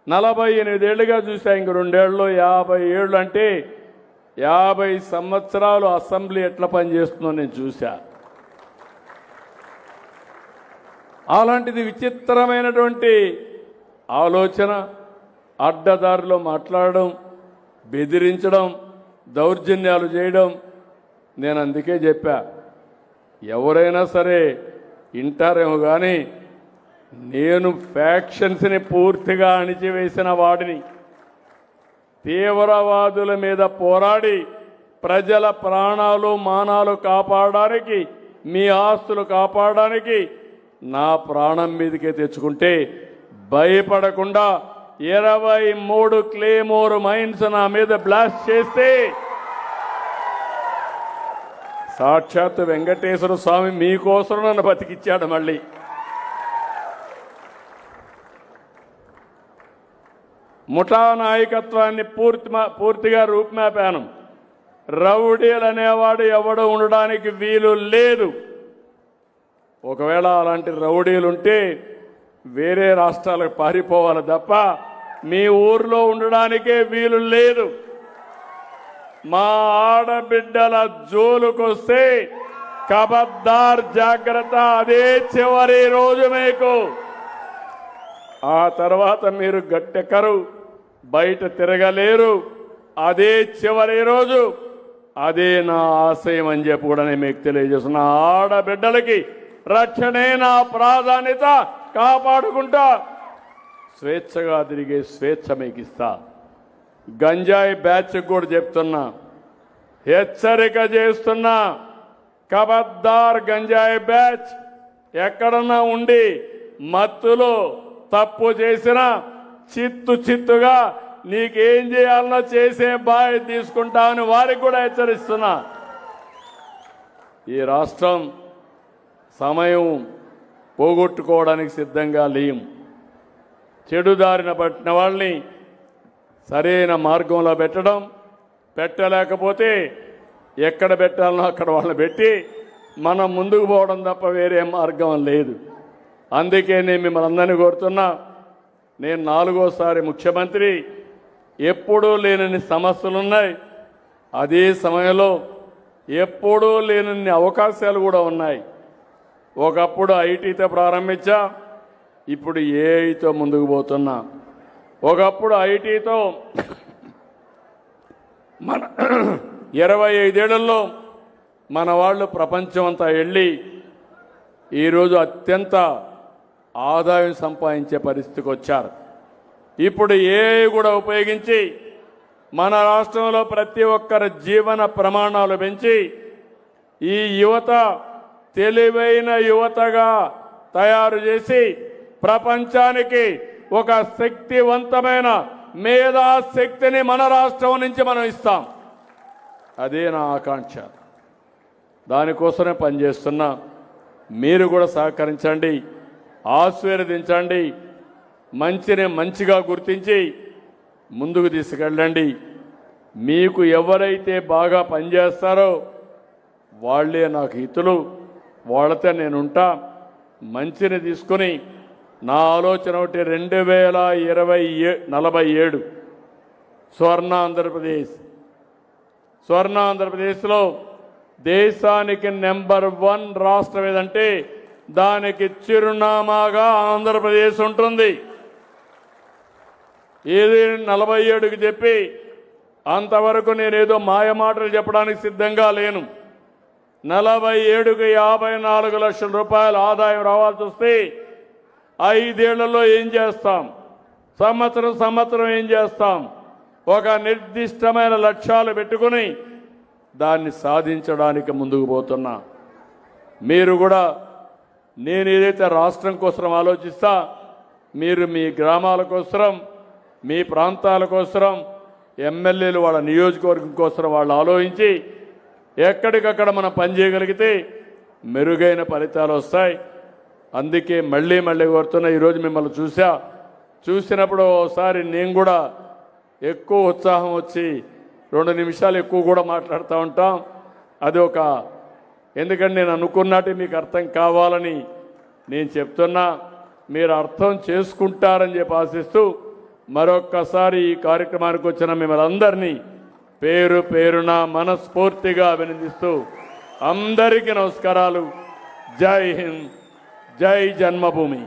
48 ఏళ్ళుగా చూసా, ఇంక 2 ఏళ్ళు 50 ఏళ్ళు అంటే 50 సంవత్సరాలు అసెంబ్లీ ఎట్లా పనిచేస్తుందో నేను చూశా. అలాంటిది విచిత్రమైనటువంటి ఆలోచన, అడ్డదారిలో మాట్లాడడం, బెదిరించడం, దౌర్జన్యాలు చేయడం. నేను అందుకే చెప్పా, ఎవరైనా సరే వింటారేమో కానీ నేను ఫ్యాక్షన్స్ని పూర్తిగా అణిచివేసిన వాడిని. తీవ్రవాదుల మీద పోరాడి ప్రజల ప్రాణాలు మానాలు కాపాడడానికి, మీ ఆస్తులు కాపాడడానికి నా ప్రాణం మీదకే తెచ్చుకుంటే భయపడకుండా 23 క్లేమోర్ మైన్స్ నా మీద బ్లాస్ట్ చేస్తే సాక్షాత్ వెంకటేశ్వర స్వామి మీకోసం నన్ను బతికిచ్చాడు. మళ్ళీ ముఠా నాయకత్వాన్ని పూర్తిగా రూపుమాపాను. రౌడీలు అనేవాడు ఎవడు ఉండడానికి వీలు లేదు. ఒకవేళ అలాంటి రౌడీలుంటే వేరే రాష్ట్రాలకు పారిపోవాలి తప్ప మీ ఊర్లో ఉండడానికే వీలు లేదు. మా ఆడబిడ్డల జోలుకొస్తే ఖబర్దార్, జాగ్రత్త. అదే చివరి రోజు మీకు. ఆ తర్వాత మీరు గట్టెక్కరు, బయట తిరగలేరు. అదే చివరి రోజు. అదే నా ఆశయం అని చెప్పి కూడా నేను మీకు తెలియజేస్తున్నా. ఆడబిడ్డలకి రక్షణే నా ప్రాధాన్యత. కాపాడుకుంటా స్వేచ్ఛగా తిరిగే స్వేచ్ఛ మీకు ఇస్తా. గంజాయి బ్యాచ్ కూడా చెప్తున్నా, హెచ్చరిక చేస్తున్నా. ఖబర్దార్, గంజాయి బ్యాచ్ ఎక్కడన్నా ఉండి మత్తులో తప్పు చేసినా చిత్తుగా నీకేం చేయాలనో చేసే బాధ్యత తీసుకుంటా అని వారికి కూడా హెచ్చరిస్తున్నా. ఈ రాష్ట్రం సమయం పోగొట్టుకోవడానికి సిద్ధంగా లేం. చెడుదారిన పట్టిన వాళ్ళని సరైన మార్గంలో పెట్టలేకపోతే ఎక్కడ పెట్టాలనో అక్కడ వాళ్ళని పెట్టి మనం ముందుకు పోవడం తప్ప వేరే మార్గం లేదు. అందుకే నేను మిమ్మల్ని అందరినీ కోరుతున్నా, నేను 4వ ముఖ్యమంత్రి. ఎప్పుడూ లేనన్ని సమస్యలున్నాయి. అదే సమయంలో ఎప్పుడూ లేనన్ని అవకాశాలు కూడా ఉన్నాయి. ఒకప్పుడు ఐటీతో ప్రారంభించా, ఇప్పుడు ఏఐతో ముందుకు పోతున్నా. ఒకప్పుడు ఐటీతో మన 25 ఏళ్లలో మన వాళ్ళు ప్రపంచం అంతా వెళ్ళి ఈరోజు అత్యంత ఆదాయం సంపాదించే పరిస్థితికి వచ్చారు. ఇప్పుడు ఏఐ కూడా ఉపయోగించి మన రాష్ట్రంలో ప్రతి ఒక్కరి జీవన ప్రమాణాలు పెంచి ఈ యువత తెలివైన యువతగా తయారు చేసి ప్రపంచానికి ఒక శక్తివంతమైన మేధాశక్తిని మన రాష్ట్రం నుంచి మనం ఇస్తాం. అదే నా ఆకాంక్ష. దానికోసమే పనిచేస్తున్నా. మీరు కూడా సహకరించండి, ఆశీర్వదించండి, మంచిని మంచిగా గుర్తించి ముందుకు తీసుకెళ్ళండి. మీకు ఎవరైతే బాగా పనిచేస్తారో వాళ్ళే నాకు హితులు, వాళ్ళతో నేనుంటా. మంచిని తీసుకుని నా ఆలోచన ఒకటి 2047 స్వర్ణ ఆంధ్రప్రదేశ్లో దేశానికి నెంబర్ 1 రాష్ట్రం ఏదంటే దానికి చిరునామాగా ఆంధ్రప్రదేశ్ ఉంటుంది. ఏది 47కి చెప్పి అంతవరకు నేనేదో మాయమాటలు చెప్పడానికి సిద్ధంగా లేను. 47కి 54 లక్షల రూపాయల ఆదాయం రావాల్సి వస్తే 5 ఏళ్లలో ఏం చేస్తాం, సంవత్సరం ఏం చేస్తాం, ఒక నిర్దిష్టమైన లక్ష్యాలు పెట్టుకుని దాన్ని సాధించడానికి ముందుకు పోతున్నా. మీరు కూడా నేను ఏదైతే రాష్ట్రం కోసం ఆలోచిస్తా, మీరు మీ గ్రామాల కోసం, మీ ప్రాంతాల కోసం, ఎమ్మెల్యేలు వాళ్ళ నియోజకవర్గం కోసం వాళ్ళు ఆలోచించి ఎక్కడికక్కడ మనం పనిచేయగలిగితే మెరుగైన ఫలితాలు వస్తాయి. అందుకే మళ్ళీ కోరుతున్నా. ఈరోజు మిమ్మల్ని చూసినప్పుడు ఒకసారి నేను కూడా ఎక్కువ ఉత్సాహం వచ్చి 2 నిమిషాలు ఎక్కువ కూడా మాట్లాడుతూ ఉంటాం. అది ఎందుకంటే నేను అనుకున్నట్టు మీకు అర్థం కావాలని నేను చెప్తున్నా. మీరు అర్థం చేసుకుంటారని చెప్పి ఆశిస్తూ మరొక్కసారి ఈ కార్యక్రమానికి వచ్చిన మిమ్మల్ని అందరినీ పేరు పేరున మనస్ఫూర్తిగా అభినందిస్తూ అందరికీ నమస్కారాలు. జై హింద్, జై జన్మభూమి.